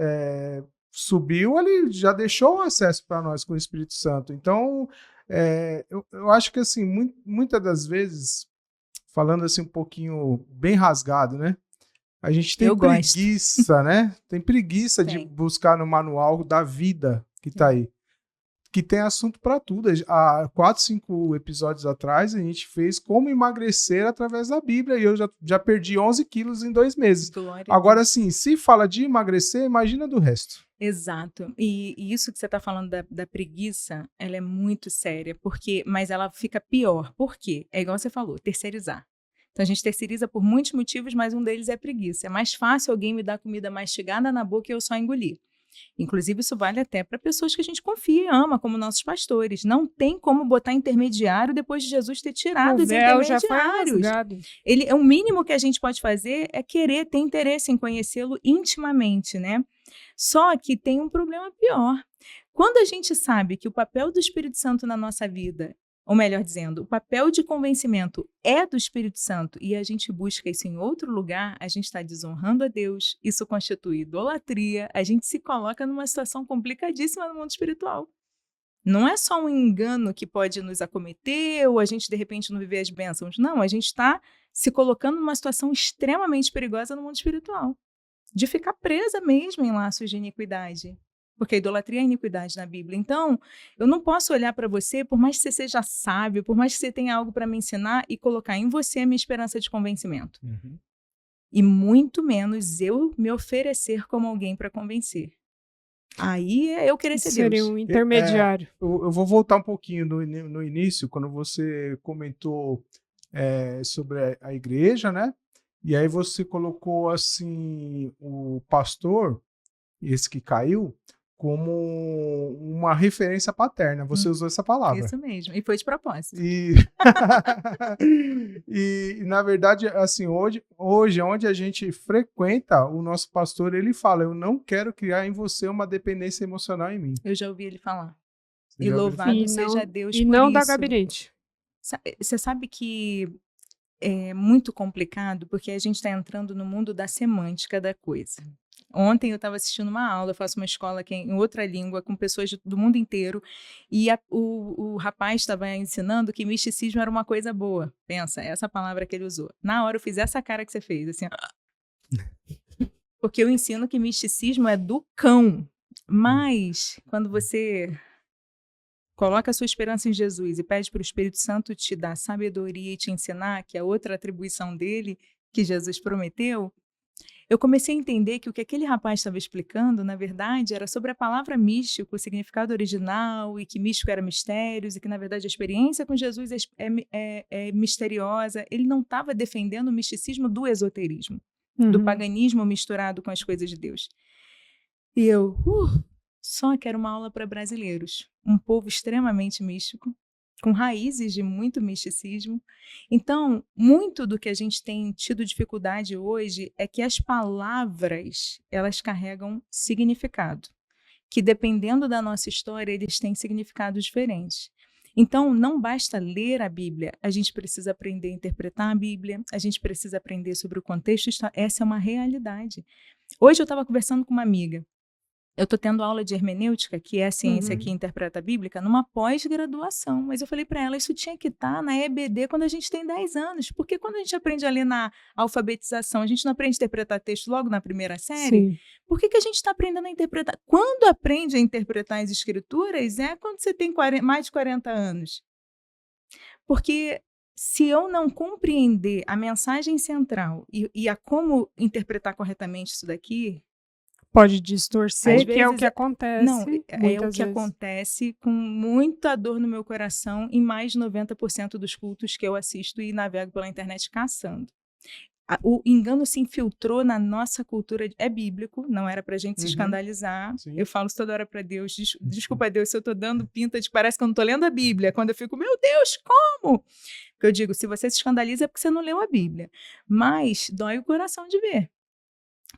subiu, ele já deixou o acesso para nós com o Espírito Santo. Então, eu acho que, assim, muitas das vezes, falando assim um pouquinho bem rasgado, né? A gente tem preguiça, né? Tem preguiça de buscar no manual da vida que está aí. Que tem assunto para tudo. Há 4, 5 episódios atrás, a gente fez como emagrecer através da Bíblia e eu já perdi 11 quilos em 2 meses. Agora, assim, se fala de emagrecer, imagina do resto. Exato. E isso que você está falando da preguiça, ela é muito séria, mas ela fica pior. Por quê? É igual você falou, terceirizar. Então, a gente terceiriza por muitos motivos, mas um deles é preguiça. É mais fácil alguém me dar comida mastigada na boca e eu só engolir. Inclusive, isso vale até para pessoas que a gente confia e ama, como nossos pastores. Não tem como botar intermediário depois de Jesus ter tirado os intermediários. Já foi rasgado. O mínimo que a gente pode fazer é querer ter interesse em conhecê-lo intimamente, né? Só que tem um problema pior. Quando a gente sabe que o papel do Espírito Santo na nossa vida, ou melhor dizendo, o papel de convencimento é do Espírito Santo e a gente busca isso em outro lugar, a gente está desonrando a Deus, isso constitui idolatria, a gente se coloca numa situação complicadíssima no mundo espiritual. Não é só um engano que pode nos acometer ou a gente, de repente, não viver as bênçãos. Não, a gente está se colocando numa situação extremamente perigosa no mundo espiritual, de ficar presa mesmo em laços de iniquidade. Porque a idolatria é iniquidade na Bíblia. Então, eu não posso olhar para você, por mais que você seja sábio, por mais que você tenha algo para me ensinar, e colocar em você a minha esperança de convencimento. Uhum. E muito menos eu me oferecer como alguém para convencer. Aí eu querer ser Deus. Seria um intermediário. Eu vou voltar um pouquinho no início, quando você comentou sobre a igreja, né? E aí você colocou, assim, o pastor, esse que caiu, como uma referência paterna. Você usou essa palavra. Isso mesmo. E foi de propósito. E na verdade, assim, hoje, onde a gente frequenta, o nosso pastor, ele fala, eu não quero criar em você uma dependência emocional em mim. Eu já ouvi ele falar. E louvado seja Deus por isso. E não da gabinete. Você sabe que é muito complicado, porque a gente está entrando no mundo da semântica da coisa. Ontem eu estava assistindo uma aula, eu faço uma escola aqui em outra língua, com pessoas do mundo inteiro, e o rapaz estava ensinando que misticismo era uma coisa boa. Pensa, essa palavra que ele usou. Na hora eu fiz essa cara que você fez, assim, porque eu ensino que misticismo é do cão, mas quando você coloca a sua esperança em Jesus e pede para o Espírito Santo te dar sabedoria e te ensinar, que é outra atribuição dele, que Jesus prometeu, eu comecei a entender que o que aquele rapaz estava explicando, na verdade, era sobre a palavra místico, o significado original, e que místico era mistérios, e que, na verdade, a experiência com Jesus é misteriosa. Ele não estava defendendo o misticismo do esoterismo, do paganismo misturado com as coisas de Deus. E eu só quero uma aula para brasileiros, um povo extremamente místico, com raízes de muito misticismo. Então, muito do que a gente tem tido dificuldade hoje é que as palavras, elas carregam significado, que dependendo da nossa história, eles têm significados diferentes. Então, não basta ler a Bíblia, a gente precisa aprender a interpretar a Bíblia, a gente precisa aprender sobre o contexto, essa é uma realidade. Hoje eu estava conversando com uma amiga, eu estou tendo aula de hermenêutica, que é a ciência que interpreta a Bíblia, numa pós-graduação. Mas eu falei para ela, isso tinha que estar na EBD quando a gente tem 10 anos. Porque quando a gente aprende ali na alfabetização, a gente não aprende a interpretar texto logo na primeira série? Sim. Por que a gente está aprendendo a interpretar? Quando aprende a interpretar as escrituras, é quando você tem mais de 40 anos. Porque se eu não compreender a mensagem central e a como interpretar corretamente isso daqui... Pode distorcer, que é o que acontece. Não, é o que acontece com muita dor no meu coração em mais de 90% dos cultos que eu assisto e navego pela internet caçando. O engano se infiltrou na nossa cultura, é bíblico, não era pra gente se escandalizar. Sim. Eu falo isso toda hora pra Deus, desculpa Deus se eu tô dando pinta de parece que eu não tô lendo a Bíblia, quando eu fico, meu Deus, como? Porque eu digo, se você se escandaliza é porque você não leu a Bíblia, mas dói o coração de ver,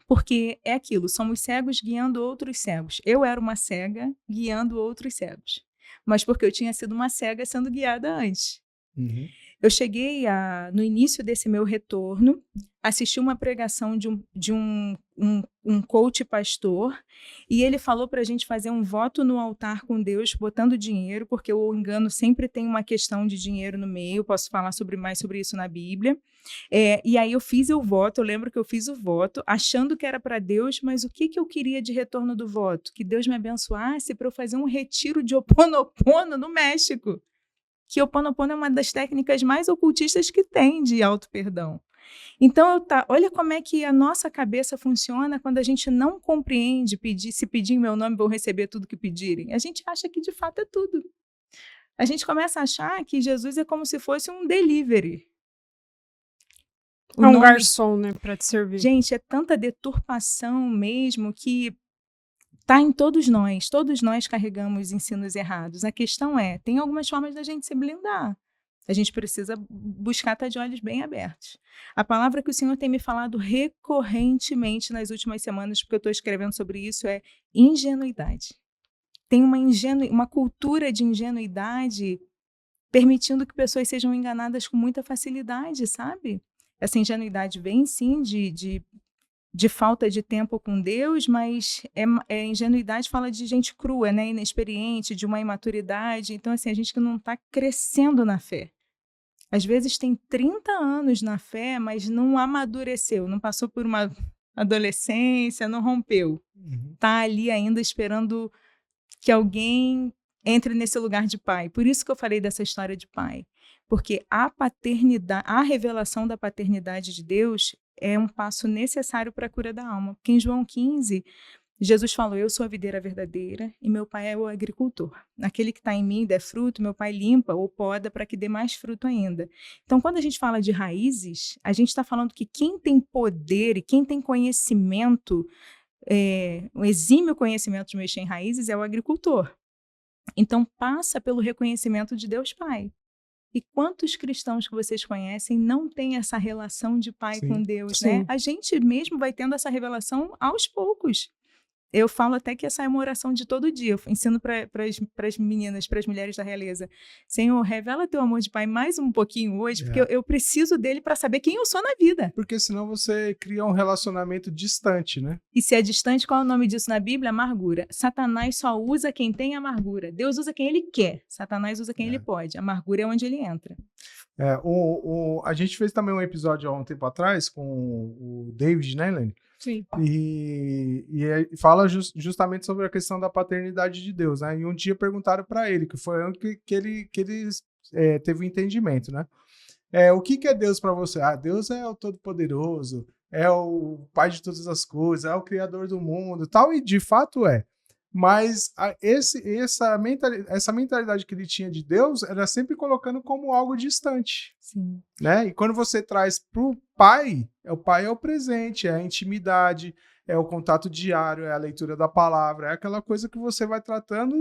porque é aquilo, somos cegos guiando outros cegos. Eu era uma cega guiando outros cegos, mas porque eu tinha sido uma cega sendo guiada antes. Eu cheguei no início desse meu retorno, assisti uma pregação de um coach pastor, e ele falou para a gente fazer um voto no altar com Deus, botando dinheiro, porque o engano sempre tem uma questão de dinheiro no meio, posso falar mais sobre isso na Bíblia. E aí eu fiz o voto, eu lembro que eu fiz o voto, achando que era para Deus, mas o que eu queria de retorno do voto? Que Deus me abençoasse para eu fazer um retiro de Ho Oponopono no México. Que Ho Oponopono é uma das técnicas mais ocultistas que tem de auto-perdão. Então, olha como é que a nossa cabeça funciona quando a gente não compreende se pedir em meu nome, vou receber tudo que pedirem. A gente acha que de fato é tudo. A gente começa a achar que Jesus é como se fosse um delivery. Um garçom, né, para te servir. Gente, é tanta deturpação mesmo que está em todos nós carregamos ensinos errados. A questão é, tem algumas formas da gente se blindar. A gente precisa buscar estar de olhos bem abertos. A palavra que o Senhor tem me falado recorrentemente nas últimas semanas, porque eu estou escrevendo sobre isso, é ingenuidade. Tem uma cultura de ingenuidade permitindo que pessoas sejam enganadas com muita facilidade, sabe? Essa ingenuidade vem, sim, de falta de tempo com Deus, mas ingenuidade fala de gente crua, né, inexperiente, de uma imaturidade. Então, assim, a gente que não está crescendo na fé. Às vezes tem 30 anos na fé, mas não amadureceu, não passou por uma adolescência, não rompeu. Está ali ainda esperando que alguém entre nesse lugar de pai. Por isso que eu falei dessa história de pai. Porque a paternidade, a revelação da paternidade de Deus é um passo necessário para a cura da alma. Porque em João 15, Jesus falou, eu sou a videira verdadeira e meu pai é o agricultor. Aquele que está em mim der fruto, meu pai limpa ou poda para que dê mais fruto ainda. Então, quando a gente fala de raízes, a gente está falando que quem tem poder e quem tem conhecimento, um exímio conhecimento de mexer em raízes é o agricultor. Então, passa pelo reconhecimento de Deus Pai. E quantos cristãos que vocês conhecem não têm essa relação de pai com Deus, né? A gente mesmo vai tendo essa revelação aos poucos. Eu falo até que essa é uma oração de todo dia. Eu ensino para as meninas, para as mulheres da realeza. Senhor, revela teu amor de pai mais um pouquinho hoje, porque eu preciso dele para saber quem eu sou na vida. Porque senão você cria um relacionamento distante, né? E se é distante, qual é o nome disso na Bíblia? Amargura. Satanás só usa quem tem amargura. Deus usa quem ele quer. Satanás usa quem ele pode. Amargura é onde ele entra. A gente fez também um episódio há um tempo atrás com o David, né, Helene? Sim. E fala justamente sobre a questão da paternidade de Deus, né? E um dia perguntaram para ele, que foi onde que ele teve um entendimento, né? O que é Deus para você? Deus é o Todo-Poderoso, é o Pai de todas as coisas, é o Criador do mundo, tal, e de fato é. Mas essa mentalidade que ele tinha de Deus era sempre colocando como algo distante. Sim. Né? E quando você traz para o pai é o presente, é a intimidade, é o contato diário, é a leitura da palavra, é aquela coisa que você vai tratando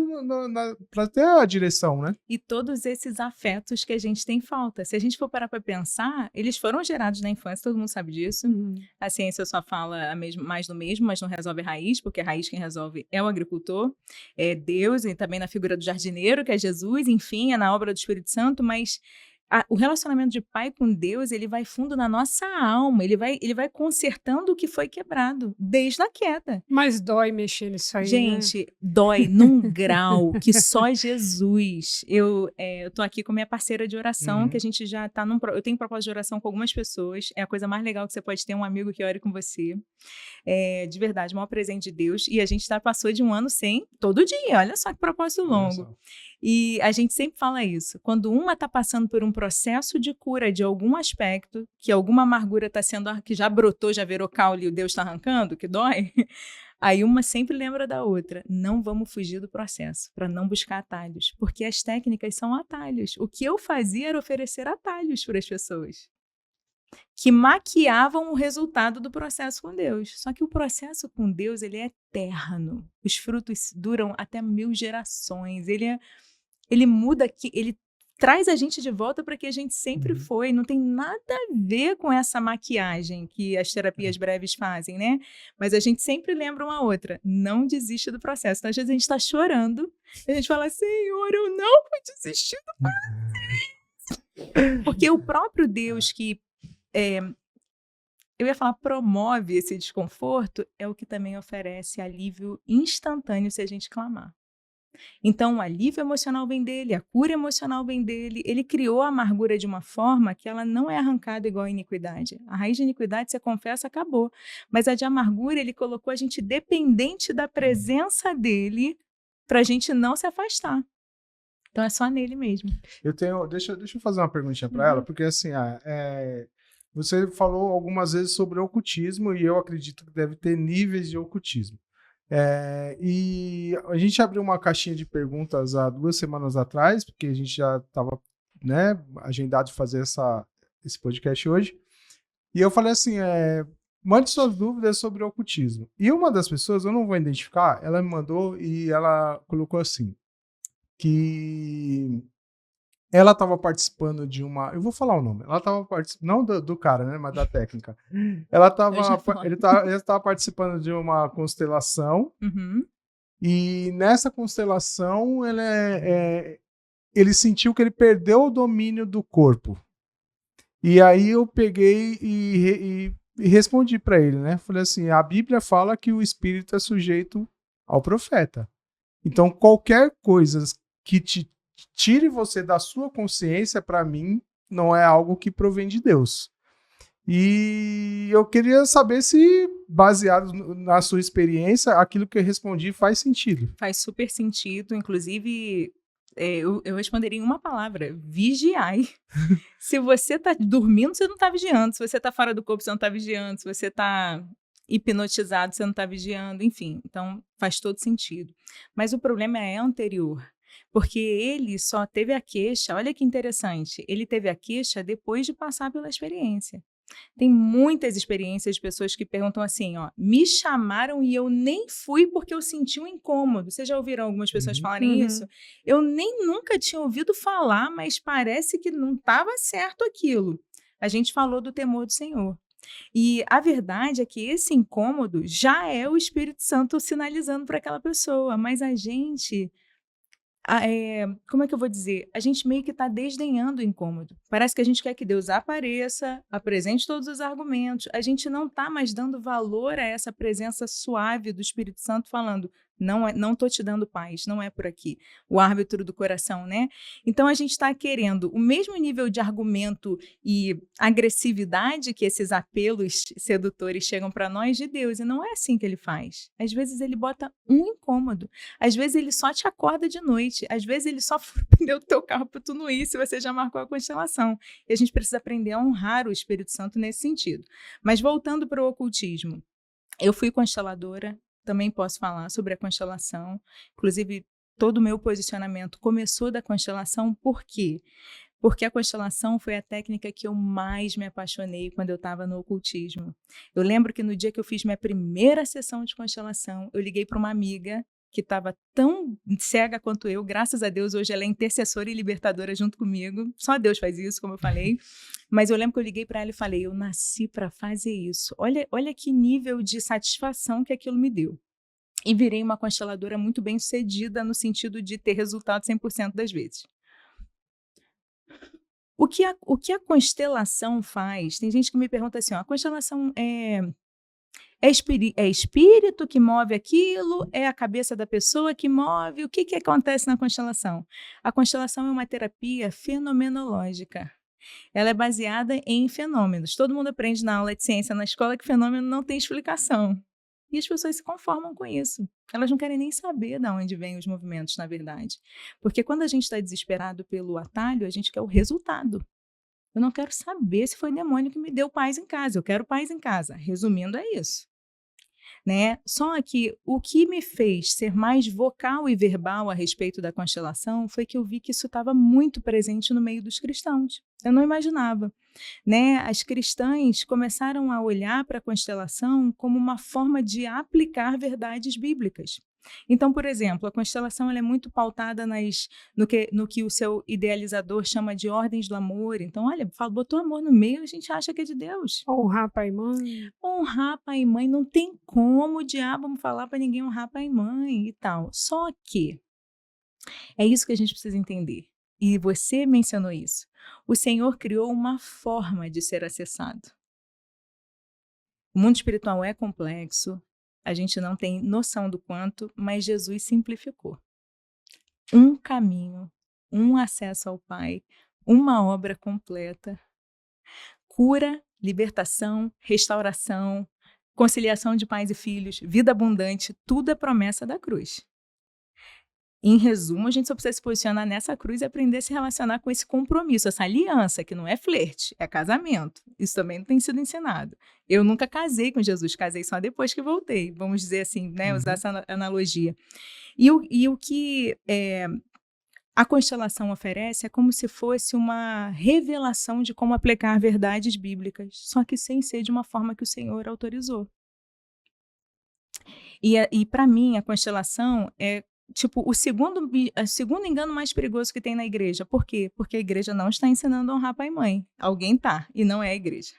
para ter a direção, né? E todos esses afetos que a gente tem falta. Se a gente for parar para pensar, eles foram gerados na infância, todo mundo sabe disso. A ciência só fala mais do mesmo, mas não resolve a raiz, porque a raiz quem resolve é o agricultor, é Deus, e também na figura do jardineiro, que é Jesus, enfim, é na obra do Espírito Santo, mas o relacionamento de pai com Deus, ele vai fundo na nossa alma, ele vai consertando o que foi quebrado, desde a queda. Mas dói mexer nisso aí, gente, né? Dói num grau que só Jesus. Eu tô aqui com minha parceira de oração, que a gente já tá eu tenho propósito de oração com algumas pessoas, é a coisa mais legal que você pode ter, um amigo que ore com você. De verdade, o maior presente de Deus, e a gente passou de um ano sem, todo dia, olha só que propósito longo. E a gente sempre fala isso, quando uma está passando por um processo de cura de algum aspecto, que alguma amargura está sendo, que já brotou, já virou caule e o Deus está arrancando, que dói, aí uma sempre lembra da outra. Não vamos fugir do processo, para não buscar atalhos, porque as técnicas são atalhos. O que eu fazia era oferecer atalhos para as pessoas. que maquiavam o resultado do processo com Deus. Só que o processo com Deus, ele é eterno. Os frutos duram até 1000 gerações. Ele muda aqui, ele traz a gente de volta para que a gente sempre foi. Não tem nada a ver com essa maquiagem que as terapias breves fazem, né? Mas a gente sempre lembra uma outra. Não desiste do processo. Então, às vezes a gente está chorando. E a gente fala, Senhor, eu não vou desistir do processo. Porque o próprio Deus que eu ia falar promove esse desconforto, é o que também oferece alívio instantâneo se a gente clamar. Então, o alívio emocional vem dele, a cura emocional vem dele. Ele criou a amargura de uma forma que ela não é arrancada igual a iniquidade. A raiz de iniquidade, você confessa, acabou. Mas a de amargura, ele colocou a gente dependente da presença dele para a gente não se afastar. Então, é só nele mesmo. Deixa eu fazer uma perguntinha para ela, porque assim, você falou algumas vezes sobre ocultismo e eu acredito que deve ter níveis de ocultismo. E a gente abriu uma caixinha de perguntas há 2 semanas atrás, porque a gente já estava, né, agendado de fazer esse podcast hoje. E eu falei assim, mande suas dúvidas sobre o ocultismo. E uma das pessoas, eu não vou identificar, ela me mandou e ela colocou assim, que ela estava participando de uma... Eu vou falar o nome. Ela estava participando... Não do cara, né? Mas da técnica. Ele estava participando de uma constelação. E nessa constelação, ele sentiu que ele perdeu o domínio do corpo. E aí eu peguei e respondi para ele, né? Falei assim, a Bíblia fala que o espírito é sujeito ao profeta. Então, qualquer coisa que te tire você da sua consciência, para mim, não é algo que provém de Deus. E eu queria saber se, baseado na sua experiência, aquilo que eu respondi faz sentido. Faz super sentido. Inclusive, eu responderia em uma palavra: vigiai. Se você está dormindo, você não está vigiando. Se você está fora do corpo, você não está vigiando. Se você está hipnotizado, você não está vigiando. Enfim, então faz todo sentido. Mas o problema é anterior. Porque ele só teve a queixa, olha que interessante, ele teve a queixa depois de passar pela experiência. Tem muitas experiências de pessoas que perguntam assim, me chamaram e eu nem fui porque eu senti um incômodo. Vocês já ouviram algumas pessoas falarem isso? Eu nunca tinha ouvido falar, mas parece que não estava certo aquilo. A gente falou do temor do Senhor. E a verdade é que esse incômodo já é o Espírito Santo sinalizando para aquela pessoa, mas a gente... como é que eu vou dizer? A gente meio que está desdenhando o incômodo. Parece que a gente quer que Deus apareça, apresente todos os argumentos. A gente não está mais dando valor a essa presença suave do Espírito Santo falando, não estou te dando paz, não é por aqui. O árbitro do coração, né? Então a gente está querendo o mesmo nível de argumento e agressividade que esses apelos sedutores chegam para nós de Deus. E não é assim que ele faz. Às vezes ele bota um incômodo. Às vezes ele só te acorda de noite. Às vezes ele só fura o pneu do teu carro para tu não ir se você já marcou a constelação. E a gente precisa aprender a honrar o Espírito Santo nesse sentido. Mas voltando para o ocultismo. Eu fui consteladora, também posso falar sobre a constelação. Inclusive, todo o meu posicionamento começou da constelação. Por quê? Porque a constelação foi a técnica que eu mais me apaixonei quando eu estava no ocultismo. Eu lembro que no dia que eu fiz minha primeira sessão de constelação, eu liguei para uma amiga que estava tão cega quanto eu. Graças a Deus, hoje ela é intercessora e libertadora junto comigo. Só Deus faz isso, como eu falei. Mas eu lembro que eu liguei para ela e falei, eu nasci para fazer isso. Olha que nível de satisfação que aquilo me deu. E virei uma consteladora muito bem sucedida no sentido de ter resultado 100% das vezes. O que a constelação faz? Tem gente que me pergunta assim, a constelação é espírito que move aquilo? É a cabeça da pessoa que move? O que acontece na constelação? A constelação é uma terapia fenomenológica. Ela é baseada em fenômenos. Todo mundo aprende na aula de ciência na escola que fenômeno não tem explicação. E as pessoas se conformam com isso. Elas não querem nem saber de onde vêm os movimentos, na verdade. Porque quando a gente está desesperado pelo atalho, a gente quer o resultado. Eu não quero saber se foi demônio que me deu paz em casa. Eu quero paz em casa. Resumindo, é isso. né? Só que o que me fez ser mais vocal e verbal a respeito da constelação foi que eu vi que isso estava muito presente no meio dos cristãos. Eu não imaginava, né? As cristãs começaram a olhar para a constelação como uma forma de aplicar verdades bíblicas. Então, por exemplo, a constelação ela é muito pautada no que o seu idealizador chama de ordens do amor. Então, olha, botou amor no meio, a gente acha que é de Deus. Honrar pai e mãe. Honrar pai e mãe, não tem como o diabo falar para ninguém honrar pai e mãe e tal. Só que é isso que a gente precisa entender. E você mencionou isso. O Senhor criou uma forma de ser acessado. O mundo espiritual é complexo, a gente não tem noção do quanto, mas Jesus simplificou. Um caminho, um acesso ao Pai, uma obra completa. Cura, libertação, restauração, conciliação de pais e filhos, vida abundante, tudo é promessa da cruz. Em resumo, a gente só precisa se posicionar nessa cruz e aprender a se relacionar com esse compromisso, essa aliança, que não é flerte, é casamento. Isso também não tem sido ensinado. Eu nunca casei com Jesus, casei só depois que voltei, vamos dizer assim, né, usar essa analogia. E o que a constelação oferece é como se fosse uma revelação de como aplicar verdades bíblicas, só que sem ser de uma forma que o Senhor autorizou. E para mim, a constelação é tipo o segundo engano mais perigoso que tem na igreja. Por quê? Porque a igreja não está ensinando a honrar pai e mãe. Alguém está, e não é a igreja.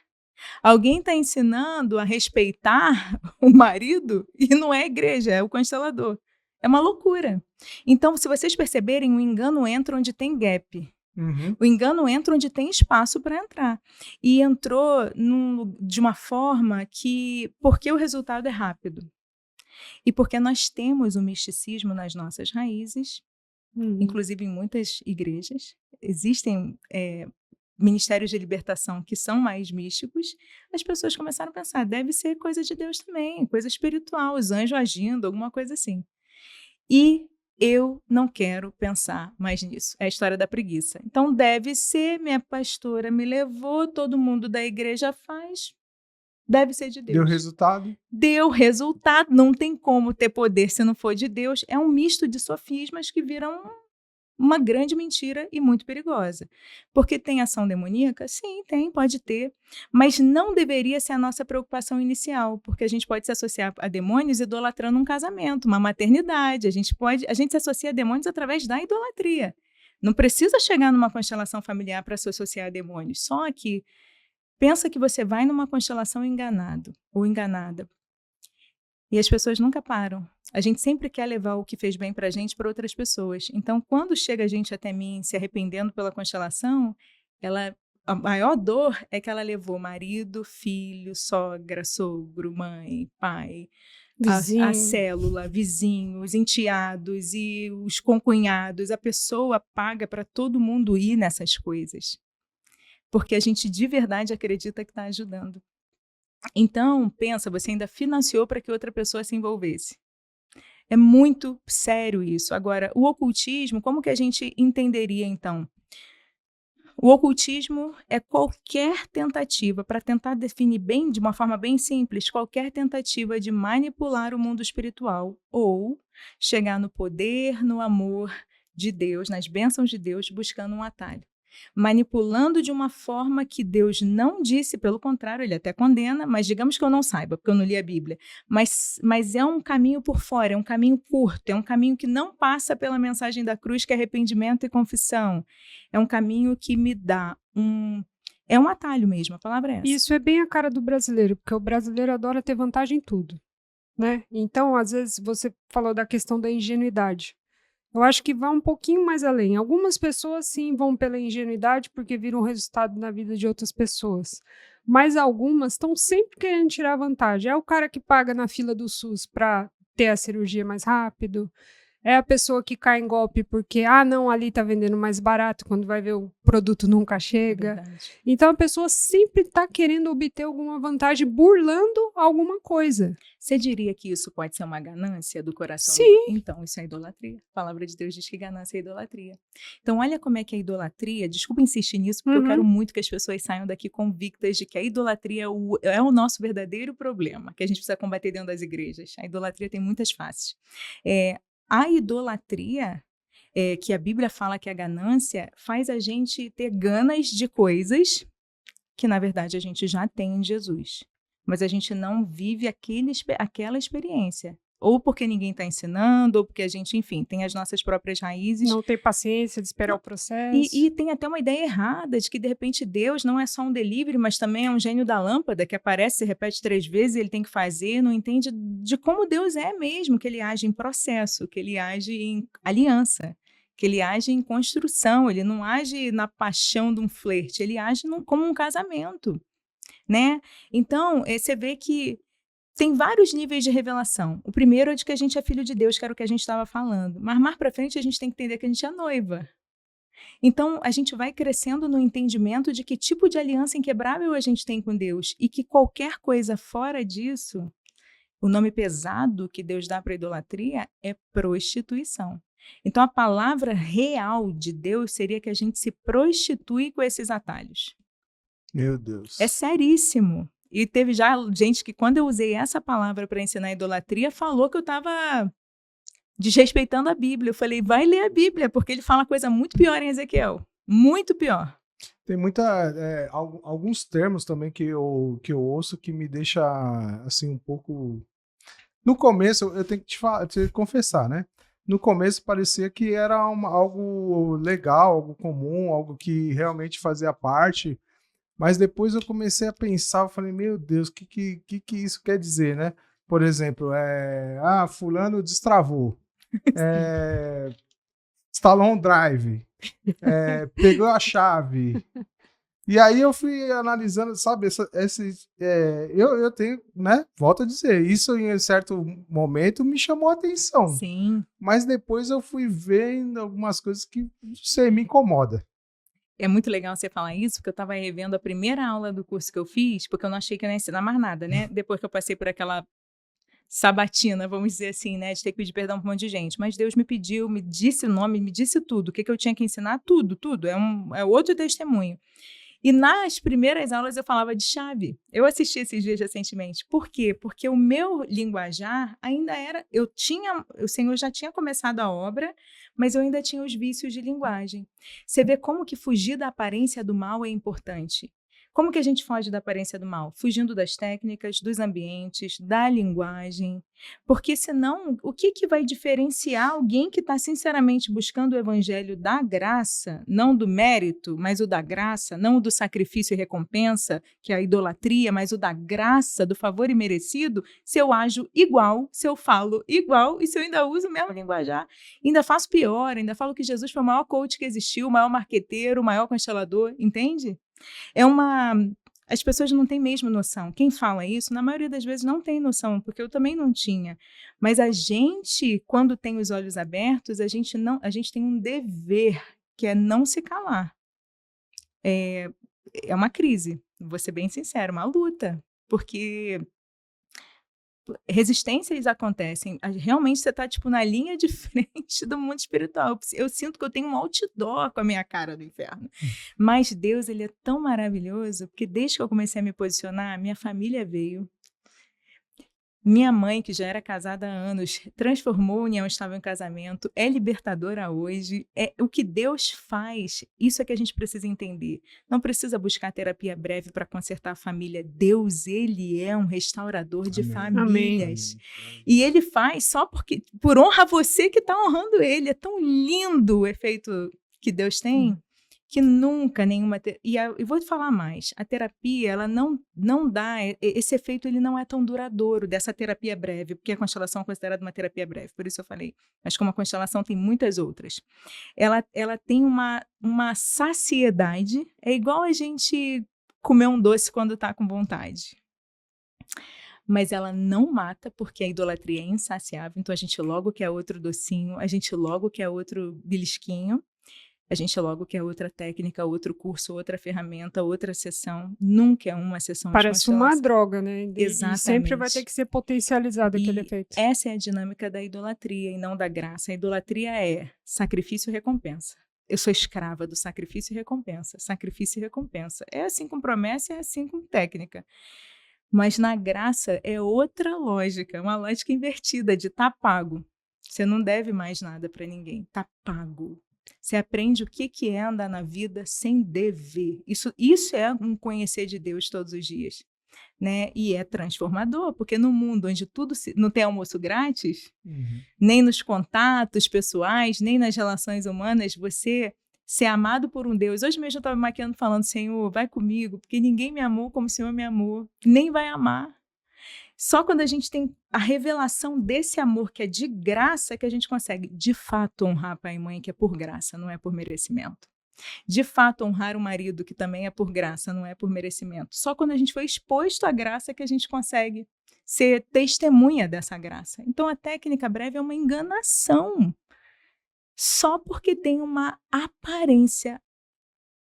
Alguém está ensinando a respeitar o marido e não é a igreja, é o constelador. É uma loucura. Então, se vocês perceberem, o engano entra onde tem gap. O engano entra onde tem espaço para entrar. E entrou de uma forma que... Porque o resultado é rápido. E porque nós temos o misticismo nas nossas raízes, inclusive em muitas igrejas. Existem ministérios de libertação que são mais místicos. As pessoas começaram a pensar, deve ser coisa de Deus também, coisa espiritual, os anjos agindo, alguma coisa assim. E eu não quero pensar mais nisso. É a história da preguiça. Então, deve ser, minha pastora me levou, todo mundo da igreja faz, deve ser de Deus. Deu resultado? Deu resultado. Não tem como ter poder se não for de Deus. É um misto de sofismas que viram uma grande mentira e muito perigosa. Porque tem ação demoníaca? Sim, tem, pode ter. Mas não deveria ser a nossa preocupação inicial, porque a gente pode se associar a demônios idolatrando um casamento, uma maternidade. A gente se associa a demônios através da idolatria. Não precisa chegar numa constelação familiar para se associar a demônios. Só que pensa que você vai numa constelação enganado ou enganada. E as pessoas nunca param. A gente sempre quer levar o que fez bem pra gente para outras pessoas. Então, quando chega a gente até mim se arrependendo pela constelação, a maior dor é que ela levou marido, filho, sogra, sogro, mãe, pai, a célula, vizinhos, enteados e os concunhados. A pessoa paga para todo mundo ir nessas coisas. Porque a gente de verdade acredita que está ajudando. Então, pensa, você ainda financiou para que outra pessoa se envolvesse. É muito sério isso. Agora, o ocultismo, como que a gente entenderia, então? O ocultismo é qualquer tentativa, para tentar definir bem, de uma forma bem simples, qualquer tentativa de manipular o mundo espiritual ou chegar no poder, no amor de Deus, nas bênçãos de Deus, buscando um atalho. Manipulando de uma forma que Deus não disse, pelo contrário, ele até condena, mas digamos que eu não saiba, porque eu não li a Bíblia. Mas é um caminho por fora, é um caminho curto, é um caminho que não passa pela mensagem da cruz, que é arrependimento e confissão. É um caminho que me dá é um atalho mesmo, a palavra é essa. Isso é bem a cara do brasileiro, porque o brasileiro adora ter vantagem em tudo, né? Então, às vezes, você falou da questão da ingenuidade. Eu acho que vai um pouquinho mais além. Algumas pessoas, sim, vão pela ingenuidade porque viram resultado na vida de outras pessoas. Mas algumas estão sempre querendo tirar vantagem. É o cara que paga na fila do SUS para ter a cirurgia mais rápido. É a pessoa que cai em golpe porque, não, ali tá vendendo mais barato, quando vai ver o produto nunca chega. Verdade. Então a pessoa sempre tá querendo obter alguma vantagem, burlando alguma coisa. Você diria que isso pode ser uma ganância do coração? Sim. Então, isso é idolatria. A palavra de Deus diz que ganância é idolatria. Então, olha como é que a idolatria, desculpa insistir nisso, porque eu quero muito que as pessoas saiam daqui convictas de que a idolatria é o nosso verdadeiro problema, que a gente precisa combater dentro das igrejas. A idolatria tem muitas faces. A idolatria, que a Bíblia fala que é a ganância, faz a gente ter ganas de coisas que, na verdade, a gente já tem em Jesus. Mas a gente não vive aquela experiência. Ou porque ninguém está ensinando, ou porque a gente, enfim, tem as nossas próprias raízes. Não tem paciência de esperar o processo. E tem até uma ideia errada de que, de repente, Deus não é só um delivery, mas também é um gênio da lâmpada, que aparece, se repete 3 vezes, ele tem que fazer, não entende de como Deus é mesmo, que ele age em processo, que ele age em aliança, que ele age em construção, ele não age na paixão de um flerte, ele age como um casamento, né? Então, você vê que tem vários níveis de revelação. O primeiro é de que a gente é filho de Deus, que era o que a gente estava falando. Mas mais para frente a gente tem que entender que a gente é noiva. Então, a gente vai crescendo no entendimento de que tipo de aliança inquebrável a gente tem com Deus e que qualquer coisa fora disso, o nome pesado que Deus dá para a idolatria é prostituição. Então, a palavra real de Deus seria que a gente se prostitui com esses atalhos. Meu Deus. É seríssimo. E teve já gente que, quando eu usei essa palavra para ensinar idolatria, falou que eu estava desrespeitando a Bíblia. Eu falei, vai ler a Bíblia, porque ele fala coisa muito pior em Ezequiel. Muito pior. Tem alguns termos também que eu ouço que me deixa, assim, um pouco... No começo, eu tenho que te confessar, né? No começo parecia que era algo legal, algo comum, algo que realmente fazia parte... Mas depois eu comecei a pensar, eu falei, meu Deus, o que isso quer dizer, né? Por exemplo, fulano destravou, instalou um drive, pegou a chave. E aí eu fui analisando, sabe, eu tenho, né, volto a dizer, isso em certo momento me chamou a atenção. Sim. Mas depois eu fui vendo algumas coisas que, não sei, me incomoda. É muito legal você falar isso, porque eu estava revendo a primeira aula do curso que eu fiz, porque eu não achei que eu ia ensinar mais nada, né? Depois que eu passei por aquela sabatina, vamos dizer assim, né? De ter que pedir perdão para um monte de gente. Mas Deus me pediu, me disse o nome, me disse tudo. O que eu tinha que ensinar? Tudo. É outro testemunho. E nas primeiras aulas eu falava de chave. Eu assisti esses dias recentemente. Por quê? Porque o meu linguajar ainda era... O Senhor já tinha começado a obra, mas eu ainda tinha os vícios de linguagem. Você vê como que fugir da aparência do mal é importante. Como que a gente foge da aparência do mal? Fugindo das técnicas, dos ambientes, da linguagem. Porque senão, o que vai diferenciar alguém que está sinceramente buscando o evangelho da graça, não do mérito, mas o da graça, não o do sacrifício e recompensa, que é a idolatria, mas o da graça, do favor imerecido, se eu ajo igual, se eu falo igual e se eu ainda uso o mesmo linguajar. Ainda faço pior, ainda falo que Jesus foi o maior coach que existiu, o maior marqueteiro, o maior constelador, entende? As pessoas não têm mesmo noção. Quem fala isso, na maioria das vezes, não tem noção, porque eu também não tinha. Mas a gente, quando tem os olhos abertos, a gente tem um dever, que é não se calar. É uma crise, vou ser bem sincera, uma luta, porque resistências acontecem. Realmente você está tipo, na linha de frente do mundo espiritual. Eu sinto que eu tenho um outdoor com a minha cara do inferno. Mas Deus, ele é tão maravilhoso, porque desde que eu comecei a me posicionar, minha família veio. Minha mãe, que já era casada há anos, transformou a união estável em casamento, é libertadora hoje. O que Deus faz, isso é que a gente precisa entender. Não precisa buscar terapia breve para consertar a família. Deus, ele é um restaurador de famílias. Amém. E ele faz só por honra a você que está honrando ele. É tão lindo o efeito que Deus tem. Que nunca nenhuma... E vou te falar mais, a terapia, ela não dá... Esse efeito, ele não é tão duradouro dessa terapia breve, porque a constelação é considerada uma terapia breve, por isso eu falei. Mas como a constelação tem muitas outras. Ela tem uma saciedade, é igual a gente comer um doce quando está com vontade. mas ela não mata, porque a idolatria é insaciável, então a gente logo quer outro docinho, a gente logo quer outro belisquinho, a gente logo quer outra técnica, outro curso, outra ferramenta, outra sessão, nunca é uma sessão de Parece uma constelação. droga, né? E sempre vai ter Exatamente. que ser potencializado aquele E efeito. essa é a dinâmica da idolatria e não da graça. A idolatria é sacrifício e recompensa. Eu sou escrava do sacrifício e recompensa. Sacrifício e recompensa. É assim com promessa, é assim com técnica. Mas na graça é outra lógica, uma lógica invertida de tá pago. Você não deve mais nada para ninguém, tá pago. Você aprende o que é andar na vida sem dever. Isso é um conhecer de Deus todos os dias. Né? E é transformador, porque no mundo onde não tem almoço grátis, nem nos contatos pessoais, nem nas relações humanas, você ser amado por um Deus. Hoje mesmo eu estava maquiando falando, Senhor, vai comigo, porque ninguém me amou como o Senhor me amou, nem vai amar. Só quando a gente tem a revelação desse amor que é de graça que a gente consegue, de fato, honrar pai e mãe, que é por graça, não é por merecimento. De fato, honrar o marido, que também é por graça, não é por merecimento. Só quando a gente foi exposto à graça que a gente consegue ser testemunha dessa graça. Então, a técnica breve é uma enganação. Só porque tem uma aparência,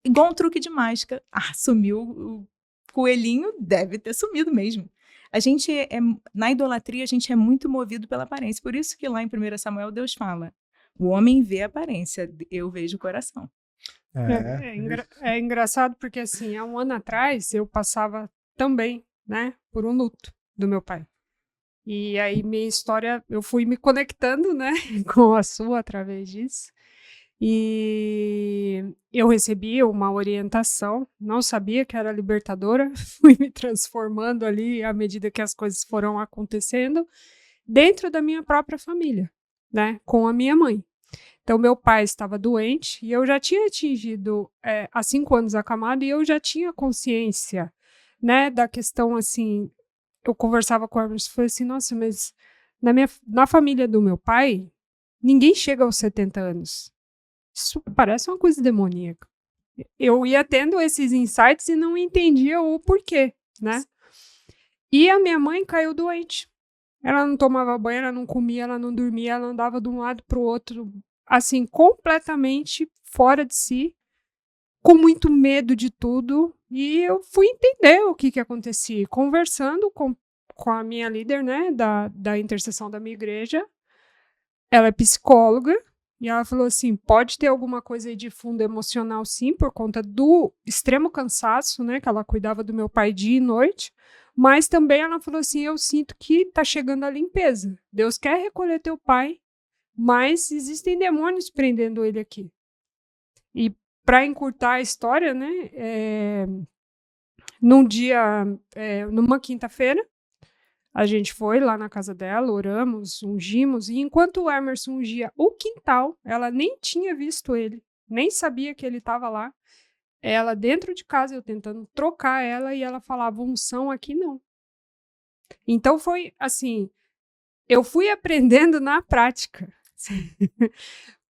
igual um truque de mágica. Ah, sumiu o coelhinho, deve ter sumido mesmo. Na idolatria, a gente é muito movido pela aparência. Por isso que lá em 1 Samuel, Deus fala, o homem vê a aparência, eu vejo o coração. É engraçado porque, assim, há um ano atrás, eu passava também, né, por um luto do meu pai. E aí minha história, eu fui me conectando, né, com a sua através disso. E eu recebi uma orientação, não sabia que era libertadora, fui me transformando ali à medida que as coisas foram acontecendo, dentro da minha própria família, né, com a minha mãe. Então, meu pai estava doente e eu já tinha atingido há 5 anos acamado e eu já tinha consciência, né, da questão, assim, eu conversava com o Emerson e falei assim, nossa, mas na família do meu pai, ninguém chega aos 70 anos. Isso parece uma coisa demoníaca. Eu ia tendo esses insights e não entendia o porquê, né? E a minha mãe caiu doente. Ela não tomava banho, ela não comia, ela não dormia, ela andava de um lado para o outro, assim, completamente fora de si, com muito medo de tudo. E eu fui entender o que acontecia. Conversando com a minha líder, né, da intercessão da minha igreja. Ela é psicóloga. E ela falou assim, pode ter alguma coisa aí de fundo emocional, sim, por conta do extremo cansaço, né, que ela cuidava do meu pai dia e noite, mas também ela falou assim, eu sinto que tá chegando a limpeza. Deus quer recolher teu pai, mas existem demônios prendendo ele aqui. E para encurtar a história, né, numa quinta-feira, a gente foi lá na casa dela, oramos, ungimos, e enquanto o Emerson ungia o quintal, ela nem tinha visto ele, nem sabia que ele estava lá. Ela dentro de casa, eu tentando trocar ela, e ela falava, unção aqui não. Então foi assim, eu fui aprendendo na prática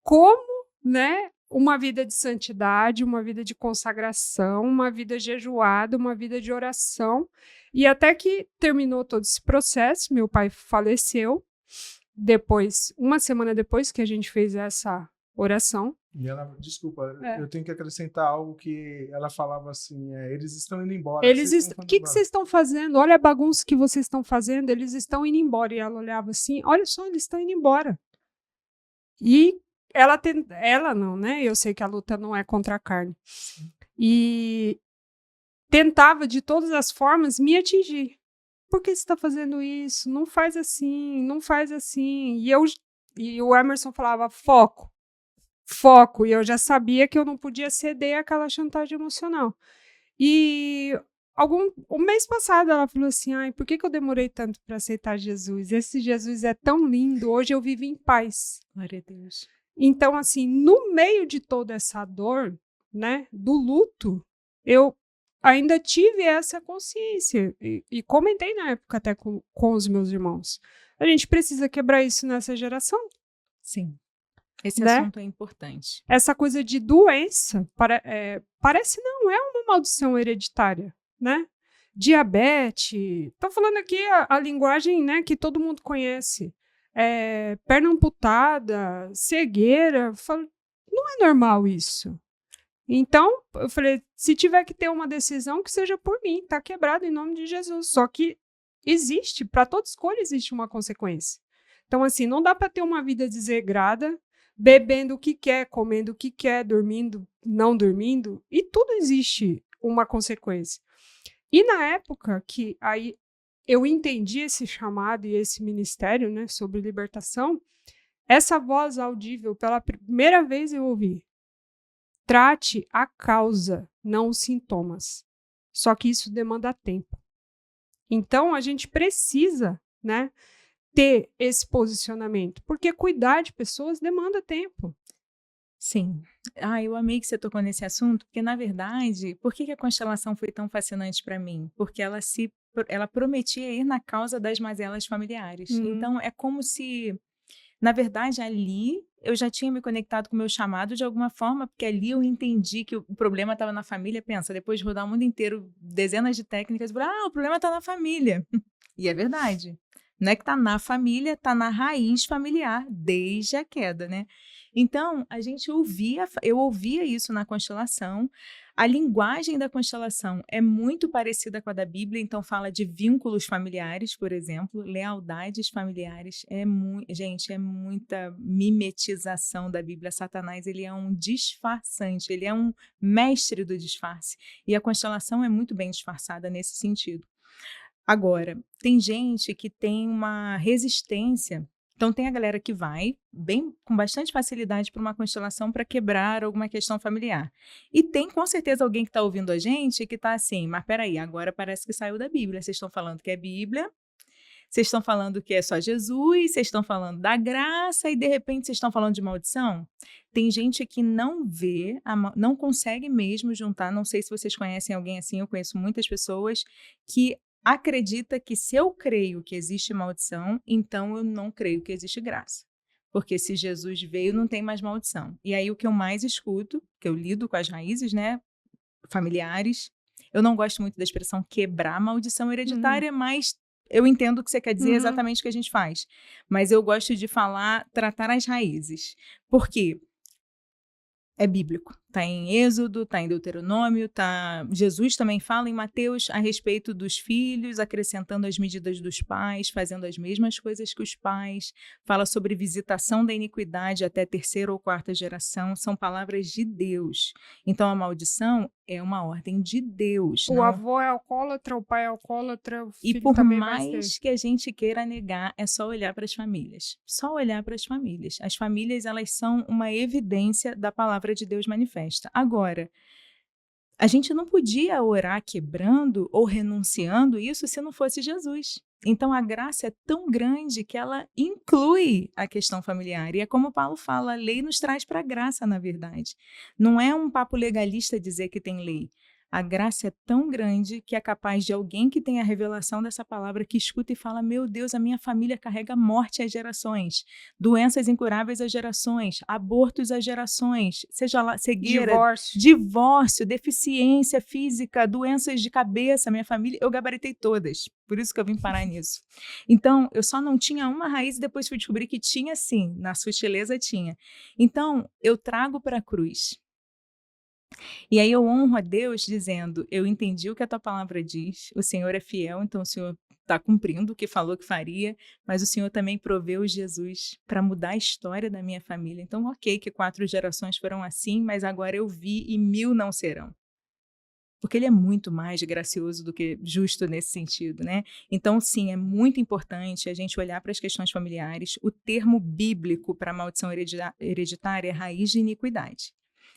como, né, uma vida de santidade, uma vida de consagração, uma vida jejuada, uma vida de oração. E até que terminou todo esse processo, meu pai faleceu, uma semana depois que a gente fez essa oração. E ela, desculpa, eu tenho que acrescentar algo que ela falava assim, eles estão indo embora. O que vocês estão fazendo? Olha a bagunça que vocês estão fazendo, eles estão indo embora. E ela olhava assim, olha só, eles estão indo embora. E ela não, né? Eu sei que a luta não é contra a carne. E tentava de todas as formas me atingir. Por que você está fazendo isso? Não faz assim, não faz assim. E o Emerson falava, foco. E eu já sabia que eu não podia ceder àquela chantagem emocional. E o mês passado ela falou assim, ai, por que eu demorei tanto para aceitar Jesus? Esse Jesus é tão lindo, hoje eu vivo em paz. Glória a Deus. Então, assim, no meio de toda essa dor, né, do luto, eu ainda tive essa consciência e comentei na época até com os meus irmãos. A gente precisa quebrar isso nessa geração. Sim. Esse né? assunto é importante. Essa coisa de doença, parece não, é uma maldição hereditária, né? diabetes. Estou falando aqui a linguagem, né, que todo mundo conhece. Perna amputada, cegueira. Eu falo, não é normal isso. Então, eu falei, se tiver que ter uma decisão, que seja por mim, tá quebrado em nome de Jesus. Só que existe, para toda escolha existe uma consequência. Então, assim, não dá para ter uma vida desregrada, bebendo o que quer, comendo o que quer, dormindo, não dormindo, e tudo existe uma consequência. E na época que aí eu entendi esse chamado e esse ministério, né, sobre libertação, essa voz audível, pela primeira vez eu ouvi, trate a causa, não os sintomas. Só que isso demanda tempo. Então, a gente precisa, né, ter esse posicionamento, porque cuidar de pessoas demanda tempo. Sim. Eu amei que você tocou nesse assunto, porque, na verdade, por que a constelação foi tão fascinante para mim? Porque ela prometia ir na causa das mazelas familiares. Então, é como se, na verdade, ali eu já tinha me conectado com o meu chamado de alguma forma, porque ali eu entendi que o problema estava na família. Pensa, depois de rodar o mundo inteiro, dezenas de técnicas, o problema está na família. E é verdade. Não é que está na família, está na raiz familiar, desde a queda, né? Então, eu ouvia isso na constelação. A linguagem da constelação é muito parecida com a da Bíblia, então fala de vínculos familiares, por exemplo, lealdades familiares. Gente, é muita mimetização da Bíblia. Satanás, ele é um disfarçante, ele é um mestre do disfarce. E a constelação é muito bem disfarçada nesse sentido. Agora, tem gente que tem uma resistência. Então, tem a galera que vai com bastante facilidade para uma constelação para quebrar alguma questão familiar. E tem, com certeza, alguém que está ouvindo a gente que está assim, mas peraí, agora parece que saiu da Bíblia. Vocês estão falando que é Bíblia, vocês estão falando que é só Jesus, vocês estão falando da graça e, de repente, vocês estão falando de maldição? Tem gente que não vê, não consegue mesmo juntar, não sei se vocês conhecem alguém assim, eu conheço muitas pessoas que acredita que se eu creio que existe maldição, então eu não creio que existe graça. Porque se Jesus veio, não tem mais maldição. E aí o que eu mais escuto, que eu lido com as raízes, né, familiares, eu não gosto muito da expressão quebrar maldição hereditária, mas eu entendo o que você quer dizer, exatamente o que a gente faz. Mas eu gosto de falar, tratar as raízes. Por quê? É bíblico. Está em Êxodo, está em Deuteronômio, Jesus também fala em Mateus a respeito dos filhos, acrescentando as medidas dos pais, fazendo as mesmas coisas que os pais. Fala sobre visitação da iniquidade até terceira ou quarta geração. São palavras de Deus. Então, a maldição é uma ordem de Deus. O avô é alcoólatra, o pai é alcoólatra, o filho e por também mais que a gente queira negar, é só olhar para as famílias. Só olhar para as famílias. As famílias, elas são uma evidência da palavra de Deus manifesta. Agora, a gente não podia orar quebrando ou renunciando isso se não fosse Jesus. Então, a graça é tão grande que ela inclui a questão familiar. E é como Paulo fala, a lei nos traz para a graça, na verdade. Não é um papo legalista dizer que tem lei. A graça é tão grande que é capaz de alguém que tem a revelação dessa palavra, que escuta e fala, meu Deus, a minha família carrega morte às gerações, doenças incuráveis às gerações, abortos às gerações, seja lá, cegueira, divórcio, deficiência física, doenças de cabeça, minha família, eu gabaritei todas. Por isso que eu vim parar nisso. Então, eu só não tinha uma raiz e depois fui descobrir que tinha sim, na sutileza tinha. Então, eu trago para a cruz. E aí eu honro a Deus dizendo, eu entendi o que a tua palavra diz, o Senhor é fiel, então o Senhor está cumprindo o que falou que faria, mas o Senhor também proveu Jesus para mudar a história da minha família. Então, ok, que 4 gerações foram assim, mas agora eu vi e 1000 não serão. Porque ele é muito mais gracioso do que justo nesse sentido, né? Então, sim, é muito importante a gente olhar para as questões familiares. O termo bíblico para maldição hereditária é raiz de iniquidade.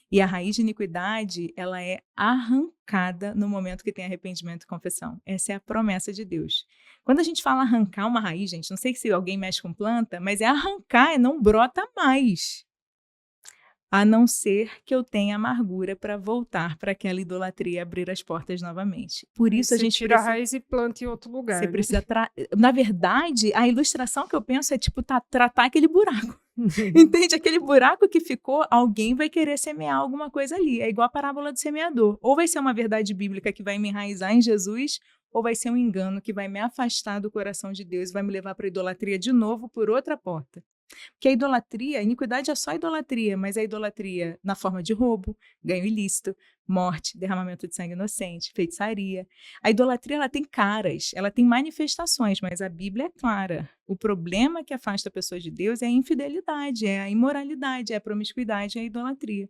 E a raiz de iniquidade, ela é arrancada no momento que tem arrependimento e confissão. Essa é a promessa de Deus. Quando a gente fala arrancar uma raiz, gente, não sei se alguém mexe com planta, mas é arrancar, não brota mais. A não ser que eu tenha amargura para voltar para aquela idolatria e abrir as portas novamente. Por isso a gente tira a raiz e planta em outro lugar. Você precisa na verdade, a ilustração que eu penso é tipo tratar aquele buraco. Entende? Aquele buraco que ficou, alguém vai querer semear alguma coisa ali. É igual a parábola do semeador. Ou vai ser uma verdade bíblica que vai me enraizar em Jesus, ou vai ser um engano que vai me afastar do coração de Deus e vai me levar para a idolatria de novo por outra porta? Porque a idolatria, a iniquidade é só idolatria, mas a idolatria na forma de roubo, ganho ilícito, morte, derramamento de sangue inocente, feitiçaria. A idolatria, ela tem caras, ela tem manifestações, mas a Bíblia é clara. O problema que afasta a pessoa de Deus é a infidelidade, é a imoralidade, é a promiscuidade, é a idolatria.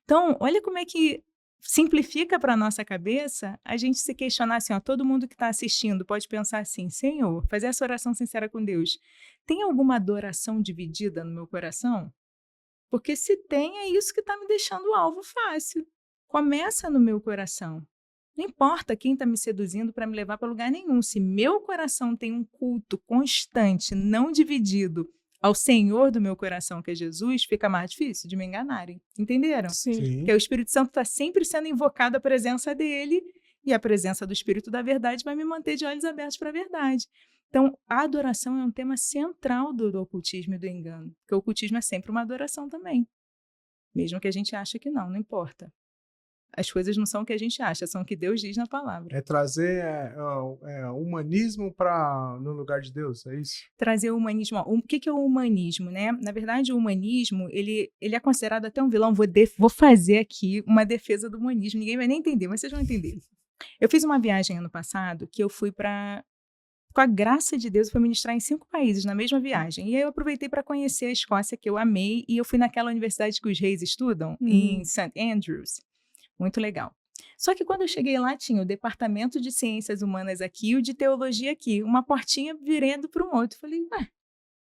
Então, olha como é que simplifica para a nossa cabeça a gente se questionar assim, ó, todo mundo que está assistindo pode pensar assim, Senhor, fazer essa oração sincera com Deus, tem alguma adoração dividida no meu coração? Porque se tem, é isso que está me deixando o alvo fácil. Começa no meu coração. Não importa quem está me seduzindo para me levar para lugar nenhum. Se meu coração tem um culto constante, não dividido, ao Senhor do meu coração, que é Jesus, fica mais difícil de me enganarem. Entenderam? Sim. Sim. Porque o Espírito Santo está sempre sendo invocado a presença dele, e a presença do Espírito da verdade vai me manter de olhos abertos para a verdade. Então, a adoração é um tema central do ocultismo e do engano, porque o ocultismo é sempre uma adoração também. Mesmo que a gente ache que não importa. As coisas não são o que a gente acha, são o que Deus diz na palavra. É trazer humanismo no lugar de Deus, é isso? Trazer o humanismo. Ó, o que é o humanismo, né? Na verdade, o humanismo, ele é considerado até um vilão. Vou fazer aqui uma defesa do humanismo. Ninguém vai nem entender, mas vocês vão entender. Eu fiz uma viagem ano passado que eu fui para... Com a graça de Deus, eu fui ministrar em 5 países na mesma viagem. E aí eu aproveitei para conhecer a Escócia, que eu amei. E eu fui naquela universidade que os reis estudam, em St. Andrews. Muito legal. Só que quando eu cheguei lá, tinha o departamento de ciências humanas aqui e o de teologia aqui. Uma portinha virando para um outro. Falei, ué,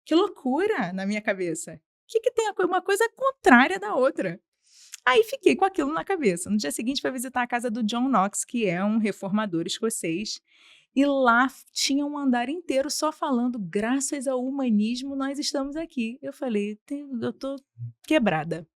que loucura na minha cabeça. O que tem uma coisa contrária da outra? Aí fiquei com aquilo na cabeça. No dia seguinte, fui visitar a casa do John Knox, que é um reformador escocês. E lá tinha um andar inteiro só falando, graças ao humanismo, nós estamos aqui. Eu falei, eu tô quebrada.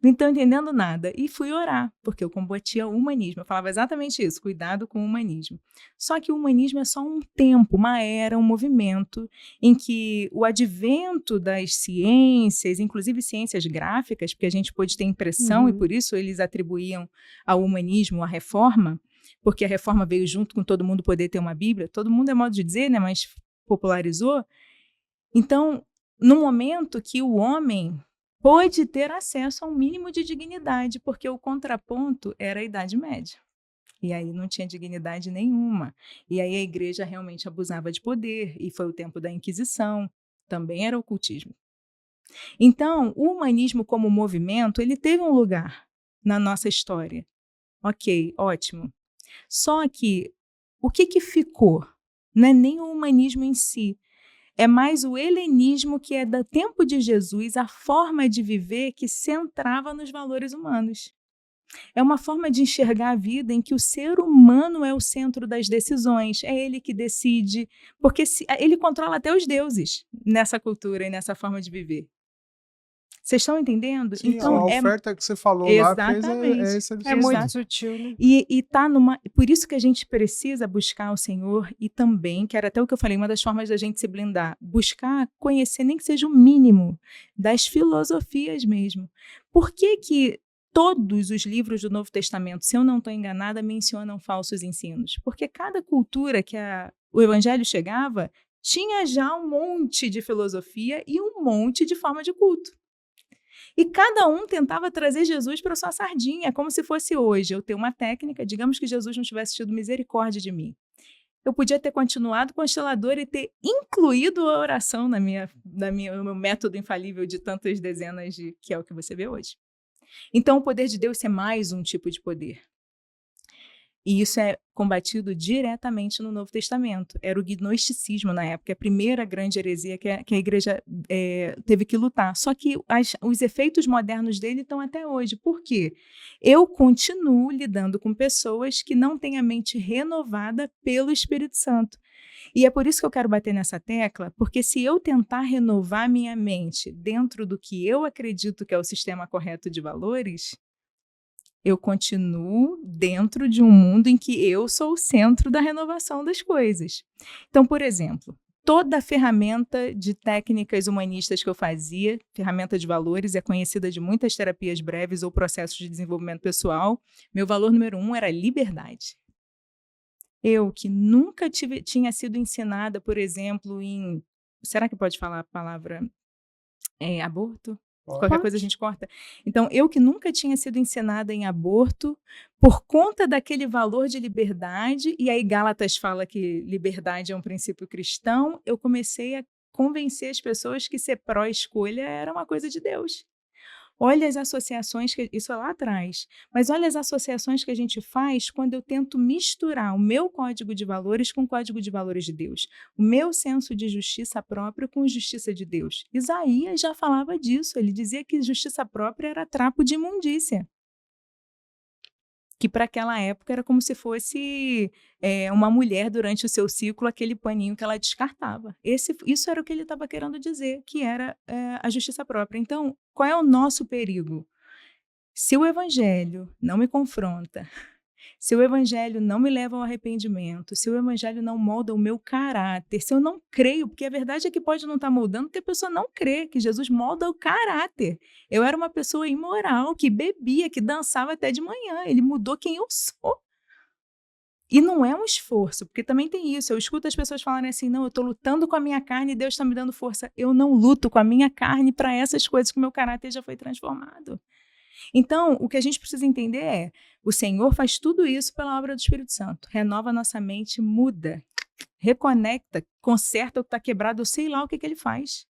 Não estou entendendo nada. E fui orar, porque eu combatia o humanismo. Eu falava exatamente isso, cuidado com o humanismo. Só que o humanismo é só um tempo, uma era, um movimento em que o advento das ciências, inclusive ciências gráficas, porque a gente pôde ter impressão e por isso eles atribuíam ao humanismo a reforma, porque a reforma veio junto com todo mundo poder ter uma Bíblia. Todo mundo é modo de dizer, né? Mas popularizou. Então, no momento que o homem pôde ter acesso a um mínimo de dignidade, porque o contraponto era a Idade Média. E aí não tinha dignidade nenhuma. E aí a igreja realmente abusava de poder, e foi o tempo da Inquisição, também era ocultismo. Então, o humanismo como movimento, ele teve um lugar na nossa história. Ok, ótimo. Só que o que ficou? Não é nem o humanismo em si, é mais o helenismo, que é do tempo de Jesus, a forma de viver que centrava nos valores humanos. É uma forma de enxergar a vida em que o ser humano é o centro das decisões, é ele que decide, porque ele controla até os deuses nessa cultura e nessa forma de viver. Vocês estão entendendo? Sim, então, a oferta que você falou exatamente, lá fez essa É diferença. muito sutil, né? E tá por isso que a gente precisa buscar o Senhor e também, que era até o que eu falei, uma das formas da gente se blindar, buscar conhecer, nem que seja o mínimo, das filosofias mesmo. Por que todos os livros do Novo Testamento, se eu não estou enganada, mencionam falsos ensinos? Porque cada cultura que o Evangelho chegava, tinha já um monte de filosofia e um monte de forma de culto. E cada um tentava trazer Jesus para sua sardinha, como se fosse hoje. Eu tenho uma técnica, digamos que Jesus não tivesse tido misericórdia de mim. Eu podia ter continuado constelador e ter incluído a oração no meu método infalível de tantas dezenas que é o que você vê hoje. Então, o poder de Deus é mais um tipo de poder. E isso é combatido diretamente no Novo Testamento. Era o gnosticismo na época, a primeira grande heresia que a igreja teve que lutar. Só que os efeitos modernos dele estão até hoje. Por quê? Eu continuo lidando com pessoas que não têm a mente renovada pelo Espírito Santo. E é por isso que eu quero bater nessa tecla, porque se eu tentar renovar minha mente dentro do que eu acredito que é o sistema correto de valores, eu continuo dentro de um mundo em que eu sou o centro da renovação das coisas. Então, por exemplo, toda a ferramenta de técnicas humanistas que eu fazia, ferramenta de valores, é conhecida de muitas terapias breves ou processos de desenvolvimento pessoal. Meu valor número 1 era liberdade. Eu que nunca tinha sido ensinada, por exemplo, em... Será que pode falar a palavra aborto? Qualquer coisa a Pode. gente corta. Então, eu que nunca tinha sido ensinada em aborto, por conta daquele valor de liberdade, e aí Gálatas fala que liberdade é um princípio cristão, eu comecei a convencer as pessoas que ser pró-escolha era uma coisa de Deus. Olha as associações, isso é lá atrás, mas olha as associações que a gente faz quando eu tento misturar o meu código de valores com o código de valores de Deus, o meu senso de justiça própria com justiça de Deus. Isaías já falava disso, ele dizia que justiça própria era trapo de imundícia, que para aquela época era como se fosse uma mulher durante o seu ciclo, aquele paninho que ela descartava. Isso era o que ele estava querendo dizer, que era a justiça própria. Então, qual é o nosso perigo? Se o evangelho não me confronta, se o evangelho não me leva ao arrependimento, se o evangelho não molda o meu caráter, se eu não creio, porque a verdade é que pode não estar moldando, porque a pessoa não crê que Jesus molda o caráter. Eu era uma pessoa imoral, que bebia, que dançava até de manhã. Ele mudou quem eu sou. E não é um esforço, porque também tem isso. Eu escuto as pessoas falarem assim, não, eu estou lutando com a minha carne e Deus está me dando força. Eu não luto com a minha carne para essas coisas, que o meu caráter já foi transformado. Então, o que a gente precisa entender é, o Senhor faz tudo isso pela obra do Espírito Santo. Renova a nossa mente, muda, reconecta, conserta o que está quebrado, eu sei lá o que ele faz.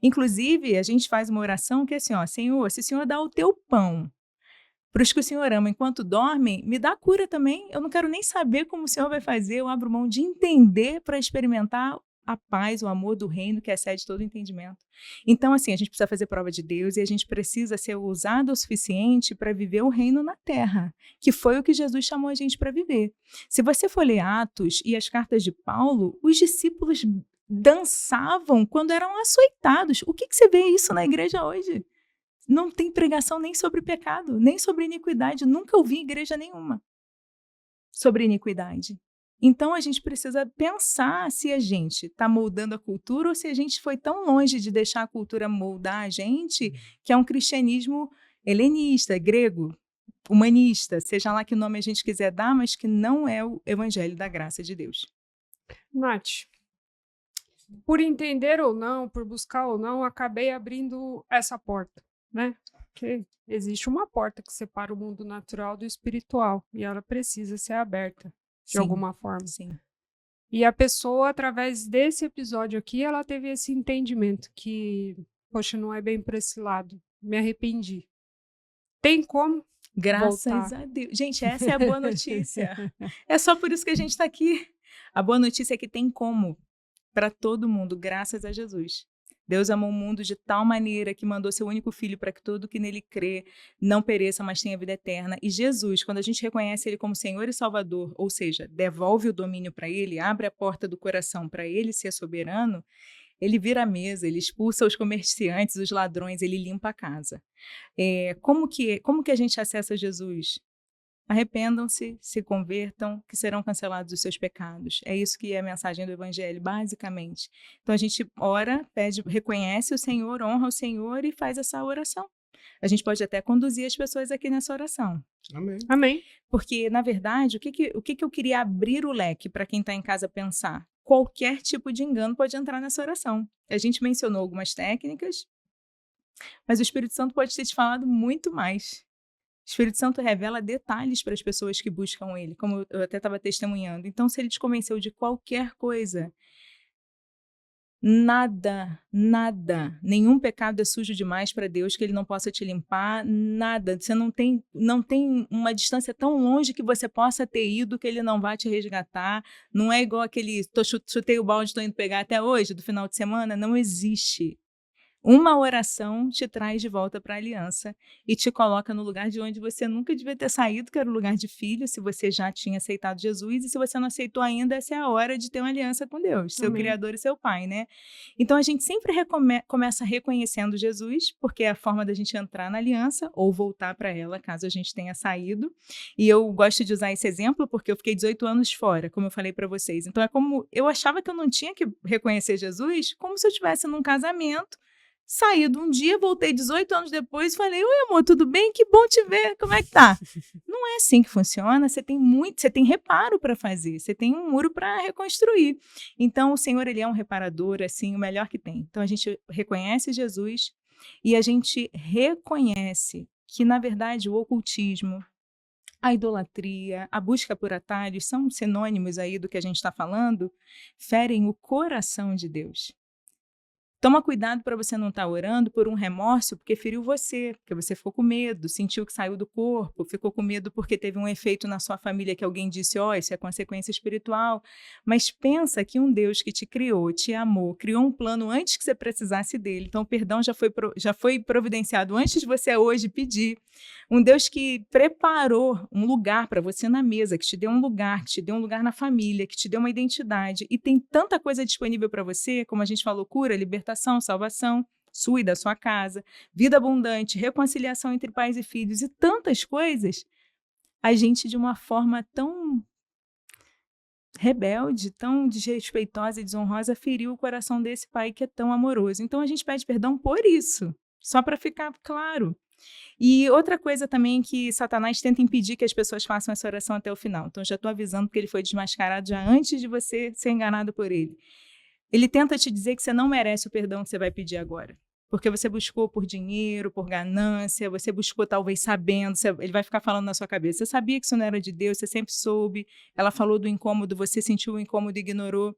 Inclusive, a gente faz uma oração que é assim, ó, Senhor, se o Senhor dá o teu pão para os que o Senhor ama enquanto dormem, me dá cura também. Eu não quero nem saber como o Senhor vai fazer, eu abro mão de entender para experimentar a paz, o amor do reino que excede todo entendimento. Então, assim, a gente precisa fazer prova de Deus e a gente precisa ser ousado o suficiente para viver o reino na terra, que foi o que Jesus chamou a gente para viver. Se você for ler Atos e as cartas de Paulo, os discípulos dançavam quando eram açoitados. O que você vê isso na igreja hoje? Não tem pregação nem sobre pecado, nem sobre iniquidade. Nunca ouvi em igreja nenhuma sobre iniquidade. Então, a gente precisa pensar se a gente está moldando a cultura ou se a gente foi tão longe de deixar a cultura moldar a gente, que é um cristianismo helenista, grego, humanista, seja lá que nome a gente quiser dar, mas que não é o evangelho da graça de Deus. Nath, por entender ou não, por buscar ou não, acabei abrindo essa porta, né? Porque existe uma porta que separa o mundo natural do espiritual e ela precisa ser aberta. De alguma forma. Sim. E a pessoa, através desse episódio aqui, ela teve esse entendimento que, poxa, não é bem por esse lado. Me arrependi. Tem como? Graças voltar. a Deus. Gente, essa é a boa notícia. É só por isso que a gente está aqui. A boa notícia é que tem como para todo mundo, graças a Jesus. Deus amou o mundo de tal maneira que mandou seu único filho para que todo que nele crê não pereça, mas tenha vida eterna. E Jesus, quando a gente reconhece ele como Senhor e Salvador, ou seja, devolve o domínio para ele, abre a porta do coração para ele ser soberano, ele vira a mesa, ele expulsa os comerciantes, os ladrões, ele limpa a casa. Como que a gente acessa Jesus? Arrependam-se, se convertam, que serão cancelados os seus pecados. É isso que é a mensagem do Evangelho, basicamente. Então a gente ora, pede, reconhece o Senhor, honra o Senhor e faz essa oração. A gente pode até conduzir as pessoas aqui nessa oração. Amém. Amém. Porque, na verdade, o que eu queria abrir o leque para quem está em casa pensar? Qualquer tipo de engano pode entrar nessa oração. A gente mencionou algumas técnicas, mas o Espírito Santo pode ter te falado muito mais. O Espírito Santo revela detalhes para as pessoas que buscam ele, como eu até estava testemunhando. Então, se ele te convenceu de qualquer coisa, nada, nenhum pecado é sujo demais para Deus que ele não possa te limpar, nada. Você não tem uma distância tão longe que você possa ter ido que ele não vai te resgatar. Não é igual aquele, chutei o balde, estou indo pegar até hoje, do final de semana. Não existe. Uma oração te traz de volta para a aliança e te coloca no lugar de onde você nunca devia ter saído, que era o lugar de filho, se você já tinha aceitado Jesus, e se você não aceitou ainda, essa é a hora de ter uma aliança com Deus, seu Amém. Criador e seu Pai, né? Então, a gente sempre começa reconhecendo Jesus, porque é a forma da gente entrar na aliança ou voltar para ela, caso a gente tenha saído. E eu gosto de usar esse exemplo, porque eu fiquei 18 anos fora, como eu falei para vocês. Então, é como eu achava que eu não tinha que reconhecer Jesus, como se eu estivesse num casamento, Saí de um dia, voltei 18 anos depois e falei: oi, amor, tudo bem? Que bom te ver, como é que tá? Não é assim que funciona, você tem reparo para fazer, você tem um muro para reconstruir. Então, o Senhor, ele é um reparador, assim, o melhor que tem. Então, a gente reconhece Jesus e a gente reconhece que, na verdade, o ocultismo, a idolatria, a busca por atalhos são sinônimos aí do que a gente está falando, ferem o coração de Deus. Toma cuidado para você não estar orando por um remorso porque feriu você, porque você ficou com medo, sentiu que saiu do corpo, ficou com medo porque teve um efeito na sua família que alguém disse, ó, isso é consequência espiritual. Mas pensa que um Deus que te criou, te amou, criou um plano antes que você precisasse dele. Então o perdão já foi providenciado antes de você hoje pedir. Um Deus que preparou um lugar para você na mesa, que te deu um lugar na família, que te deu uma identidade. E tem tanta coisa disponível para você, como a gente falou, cura, libertação, salvação, sua e da sua casa, vida abundante, reconciliação entre pais e filhos e tantas coisas. A gente, de uma forma tão rebelde, tão desrespeitosa e desonrosa, feriu o coração desse pai que é tão amoroso. Então a gente pede perdão por isso, só para ficar claro. E outra coisa também que Satanás tenta impedir que as pessoas façam essa oração até o final. Então, já estou avisando que ele foi desmascarado já antes de você ser enganado por ele. Ele tenta te dizer que você não merece o perdão que você vai pedir agora. Porque você buscou por dinheiro, por ganância, você buscou talvez sabendo, ele vai ficar falando na sua cabeça. Você sabia que isso não era de Deus, você sempre soube. Ela falou do incômodo, você sentiu o incômodo e ignorou.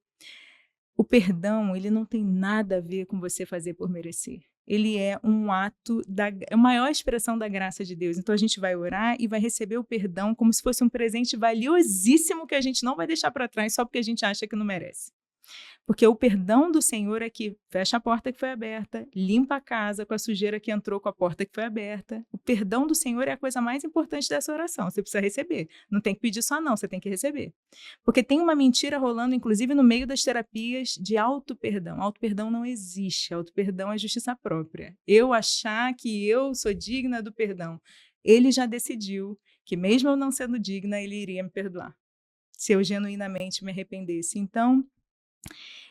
O perdão, ele não tem nada a ver com você fazer por merecer. Ele é um ato, a maior expressão da graça de Deus. Então a gente vai orar e vai receber o perdão como se fosse um presente valiosíssimo que a gente não vai deixar para trás só porque a gente acha que não merece. Porque o perdão do Senhor é que fecha a porta que foi aberta, limpa a casa com a sujeira que entrou com a porta que foi aberta. O perdão do Senhor é a coisa mais importante dessa oração. Você precisa receber. Não tem que pedir só não, você tem que receber. Porque tem uma mentira rolando, inclusive no meio das terapias, de auto-perdão. Auto-perdão não existe. Auto-perdão é justiça própria. Eu achar que eu sou digna do perdão. Ele já decidiu que mesmo eu não sendo digna, ele iria me perdoar. Se eu genuinamente me arrependesse. Então,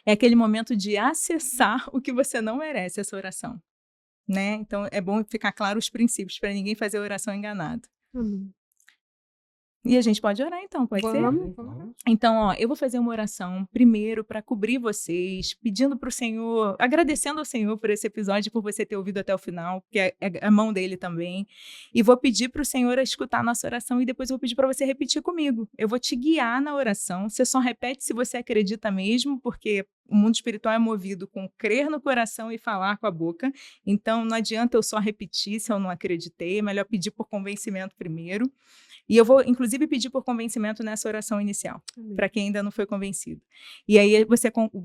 é aquele momento de acessar o que você não merece, essa oração, né? Então, é bom ficar claro os princípios, para ninguém fazer a oração enganado. E a gente pode orar então, pode ser? Vamos. Então, ó, eu vou fazer uma oração primeiro para cobrir vocês, pedindo para o Senhor, agradecendo ao Senhor por esse episódio, por você ter ouvido até o final, porque é a mão dele também. E vou pedir para o Senhor a escutar a nossa oração e depois eu vou pedir para você repetir comigo. Eu vou te guiar na oração. Você só repete se você acredita mesmo, porque o mundo espiritual é movido com crer no coração e falar com a boca. Então, não adianta eu só repetir se eu não acreditei. É melhor pedir por convencimento primeiro. E eu vou, inclusive, pedir por convencimento nessa oração inicial, para quem ainda não foi convencido. E aí,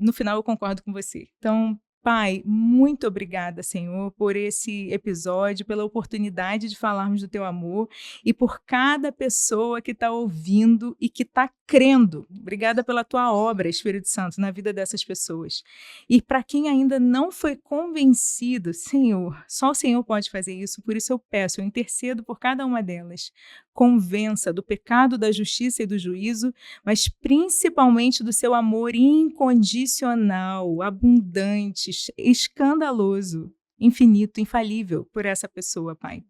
no final, eu concordo com você. Então, Pai, muito obrigada, Senhor, por esse episódio, pela oportunidade de falarmos do teu amor e por cada pessoa que está ouvindo e que está crendo. Obrigada pela tua obra, Espírito Santo, na vida dessas pessoas. E para quem ainda não foi convencido, Senhor, só o Senhor pode fazer isso, por isso eu peço, eu intercedo por cada uma delas. Convença do pecado, da justiça e do juízo, mas principalmente do seu amor incondicional, abundante, escandaloso, infinito, infalível por essa pessoa, Pai.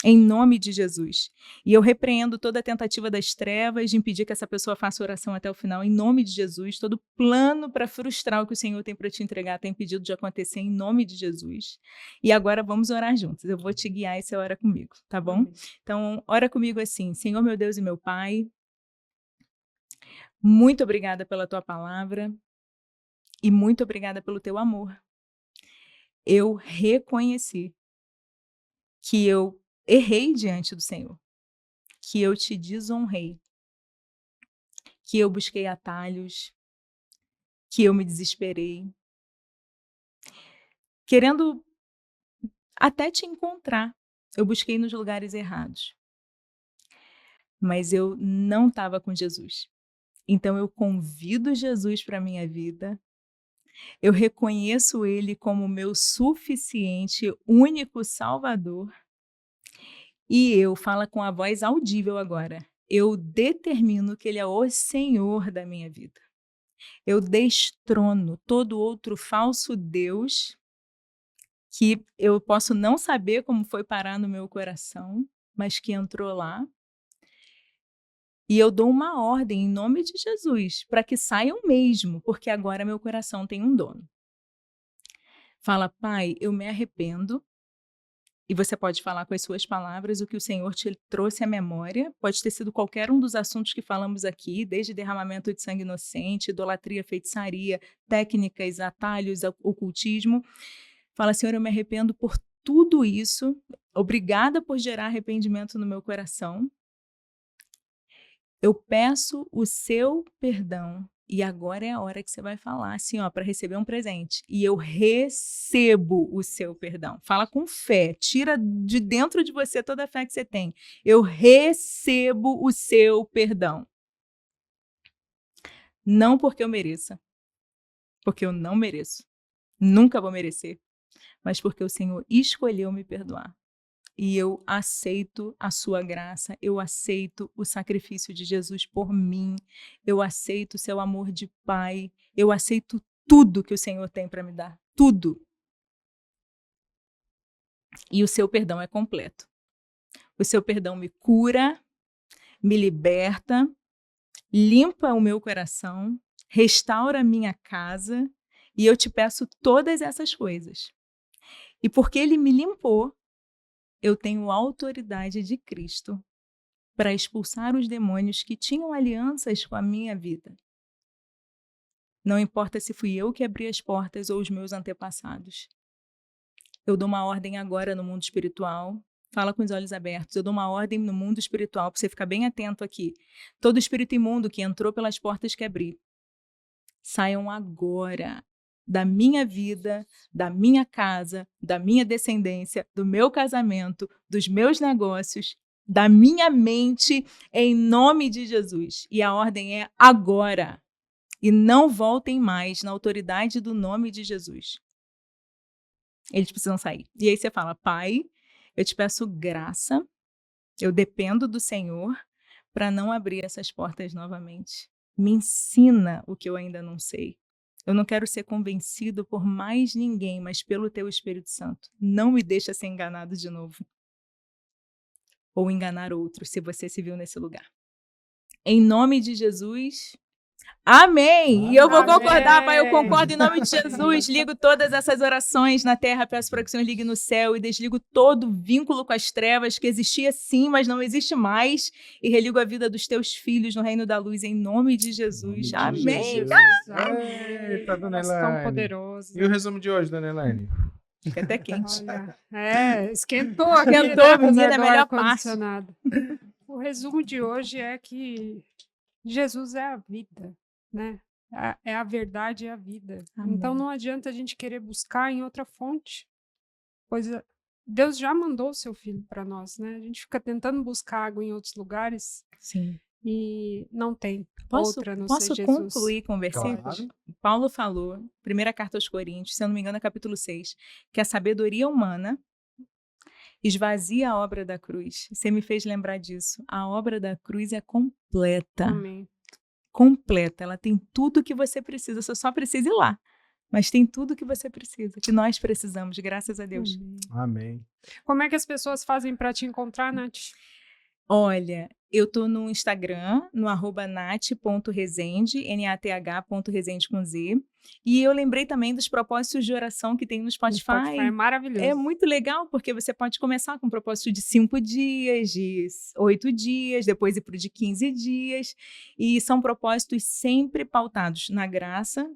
Em nome de Jesus. E eu repreendo toda a tentativa das trevas de impedir que essa pessoa faça oração até o final, em nome de Jesus. Todo plano para frustrar o que o Senhor tem para te entregar tem impedido de acontecer, em nome de Jesus. E agora vamos orar juntos. Eu vou te guiar e você ora comigo, tá bom? Então, ora comigo assim: Senhor, meu Deus e meu Pai, muito obrigada pela tua palavra e muito obrigada pelo teu amor. Eu reconheci que eu errei diante do Senhor, que eu te desonrei, que eu busquei atalhos, que eu me desesperei, querendo até te encontrar. Eu busquei nos lugares errados, mas eu não estava com Jesus. Então eu convido Jesus para a minha vida, eu reconheço Ele como meu suficiente, único Salvador, e eu falo com a voz audível agora. Eu determino que Ele é o Senhor da minha vida. Eu destrono todo outro falso Deus que eu posso não saber como foi parar no meu coração, mas que entrou lá. E eu dou uma ordem em nome de Jesus para que saiam mesmo, porque agora meu coração tem um dono. Fala, Pai, eu me arrependo. E você pode falar com as suas palavras o que o Senhor te trouxe à memória. Pode ter sido qualquer um dos assuntos que falamos aqui, desde derramamento de sangue inocente, idolatria, feitiçaria, técnicas, atalhos, ocultismo. Fala, Senhor, eu me arrependo por tudo isso. Obrigada por gerar arrependimento no meu coração. Eu peço o seu perdão. E agora é a hora que você vai falar assim, ó, para receber um presente. E eu recebo o seu perdão. Fala com fé. Tira de dentro de você toda a fé que você tem. Eu recebo o seu perdão. Não porque eu mereça. Porque eu não mereço. Nunca vou merecer. Mas porque o Senhor escolheu me perdoar. E eu aceito a sua graça, eu aceito o sacrifício de Jesus por mim, eu aceito o seu amor de Pai, eu aceito tudo que o Senhor tem para me dar, tudo. E o seu perdão é completo. O seu perdão me cura, me liberta, limpa o meu coração, restaura a minha casa, e eu te peço todas essas coisas. E porque ele me limpou, eu tenho autoridade de Cristo para expulsar os demônios que tinham alianças com a minha vida. Não importa se fui eu que abri as portas ou os meus antepassados. Eu dou uma ordem agora no mundo espiritual. Fala com os olhos abertos. Eu dou uma ordem no mundo espiritual, para você ficar bem atento aqui. Todo espírito imundo que entrou pelas portas que abri, saiam agora da minha vida, da minha casa, da minha descendência, do meu casamento, dos meus negócios, da minha mente, em nome de Jesus. E a ordem é agora. E não voltem mais na autoridade do nome de Jesus. Eles precisam sair. E aí você fala, Pai, eu te peço graça, eu dependo do Senhor para não abrir essas portas novamente. Me ensina o que eu ainda não sei. Eu não quero ser convencido por mais ninguém, mas pelo teu Espírito Santo. Não me deixa ser enganado de novo. Ou enganar outros, se você se viu nesse lugar. Em nome de Jesus, amém! E eu vou concordar, Pai, eu concordo em nome de Jesus. Ligo todas essas orações na terra, peço para que o Senhor ligue no céu e desligo todo vínculo com as trevas que existia sim, mas não existe mais. E religo a vida dos teus filhos no reino da luz, em nome de Jesus. Amém! Eita, dona Tão Elaine. poderoso. E o resumo de hoje, dona Elaine? Fica até quente. Olha, esquentou aqui, Esquentou, né, menina, apesar é a do melhor ar-condicionado. O resumo de hoje é que Jesus é a vida, né? É a verdade e a vida. Amém. Então não adianta a gente querer buscar em outra fonte, pois Deus já mandou o seu filho para nós, né? A gente fica tentando buscar água em outros lugares Sim. e não tem Posso outra a não ser Jesus. concluir com o versículo? Claro. Paulo falou, primeira carta aos Coríntios, se eu não me engano, é capítulo 6, que a sabedoria humana esvazia a obra da cruz. Você me fez lembrar disso. A obra da cruz é completa. Amém. Completa. Ela tem tudo que você precisa. Você só precisa ir lá. Mas tem tudo que você precisa, que nós precisamos, graças a Deus. Amém. Como é que as pessoas fazem para te encontrar, Nath? Olha, eu tô no Instagram, no @nath.rezende, nath.rezende com Z. E eu lembrei também dos propósitos de oração que tem no Spotify. É maravilhoso. É muito legal, porque você pode começar com um propósito de 5 dias, de 8 dias, depois ir para o de 15 dias. E são propósitos sempre pautados na graça,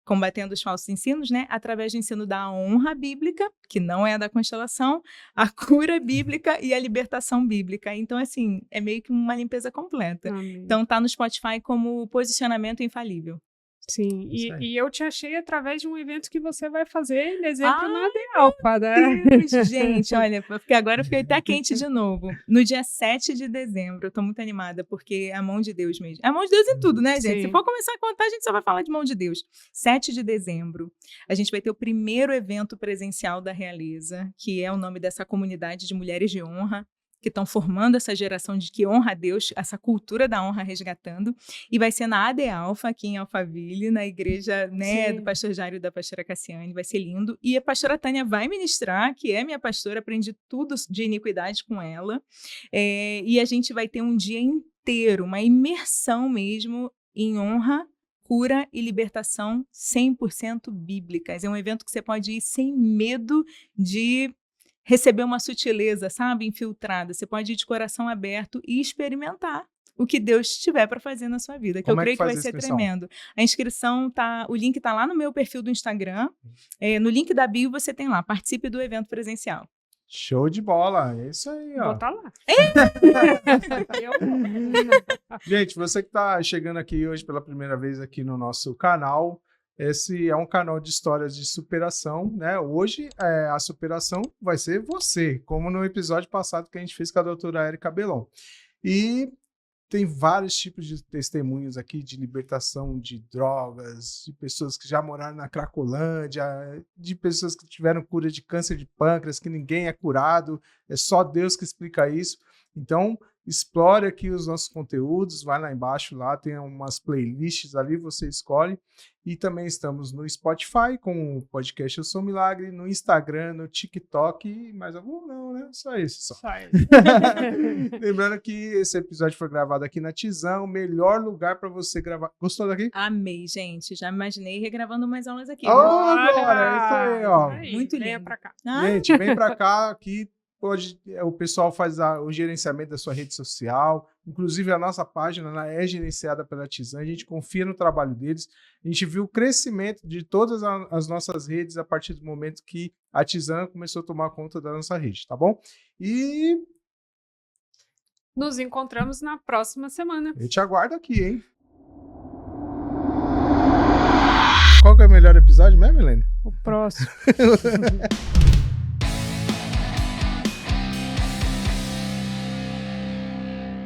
combatendo os falsos ensinos, né? Através do ensino da honra bíblica, que não é a da constelação, a cura bíblica e a libertação bíblica. Então, assim, é meio que uma limpeza completa. Amém. Então, tá no Spotify como posicionamento infalível. Sim, Isso aí. e eu te achei através de um evento que você vai fazer em dezembro na Adealpa, né? Deus, gente, olha, porque agora eu fiquei até quente de novo. No dia 7 de dezembro, eu tô muito animada, porque é a mão de Deus mesmo. É a mão de Deus em tudo, né, gente? Sim. Se for começar a contar, a gente só vai falar de mão de Deus. 7 de dezembro, a gente vai ter o primeiro evento presencial da Realeza, que é o nome dessa comunidade de mulheres de honra. que estão formando essa geração de que honra a Deus, essa cultura da honra resgatando, e vai ser na AD Alfa, aqui em Alphaville, na igreja, né, do pastor Jário e da pastora Cassiane, vai ser lindo, e a pastora Tânia vai ministrar, que é minha pastora, aprendi tudo de iniquidade com ela, e a gente vai ter um dia inteiro, uma imersão mesmo em honra, cura e libertação 100% bíblicas. É um evento que você pode ir sem medo de receber uma sutileza, sabe, infiltrada. Você pode ir de coração aberto e experimentar o que Deus tiver para fazer na sua vida, que Como eu creio que vai faz a ser inscrição? tremendo. A inscrição o link tá lá no meu perfil do Instagram. No link da bio você tem lá, participe do evento presencial. Show de bola, é isso aí, ó. Vou estar lá. Gente, você que está chegando aqui hoje pela primeira vez aqui no nosso canal, esse é um canal de histórias de superação, né? Hoje a superação vai ser você, como no episódio passado que a gente fez com a doutora Érica Belon. E tem vários tipos de testemunhos aqui de libertação de drogas, de pessoas que já moraram na Cracolândia, de pessoas que tiveram cura de câncer de pâncreas, que ninguém é curado, é só Deus que explica isso. Então, explore aqui os nossos conteúdos, vai lá embaixo, lá tem umas playlists ali, você escolhe. E também estamos no Spotify com o podcast Eu Sou Milagre, no Instagram, no TikTok e mais algum não, né? Só esse só. Lembrando que esse episódio foi gravado aqui na Tizão, o melhor lugar para você gravar. Gostou daqui? Amei, gente. Já imaginei regravando mais aulas aqui. Glória! Isso aí, ó. Muito lindo. Venha pra cá. Gente, vem para cá aqui. O pessoal faz o gerenciamento da sua rede social, inclusive a nossa página é gerenciada pela Tizan, a gente confia no trabalho deles, a gente viu o crescimento de todas as nossas redes a partir do momento que a Tizan começou a tomar conta da nossa rede, tá bom? E nos encontramos na próxima semana. eu te aguardo aqui, hein? Qual que é o melhor episódio mesmo, Helene? O próximo.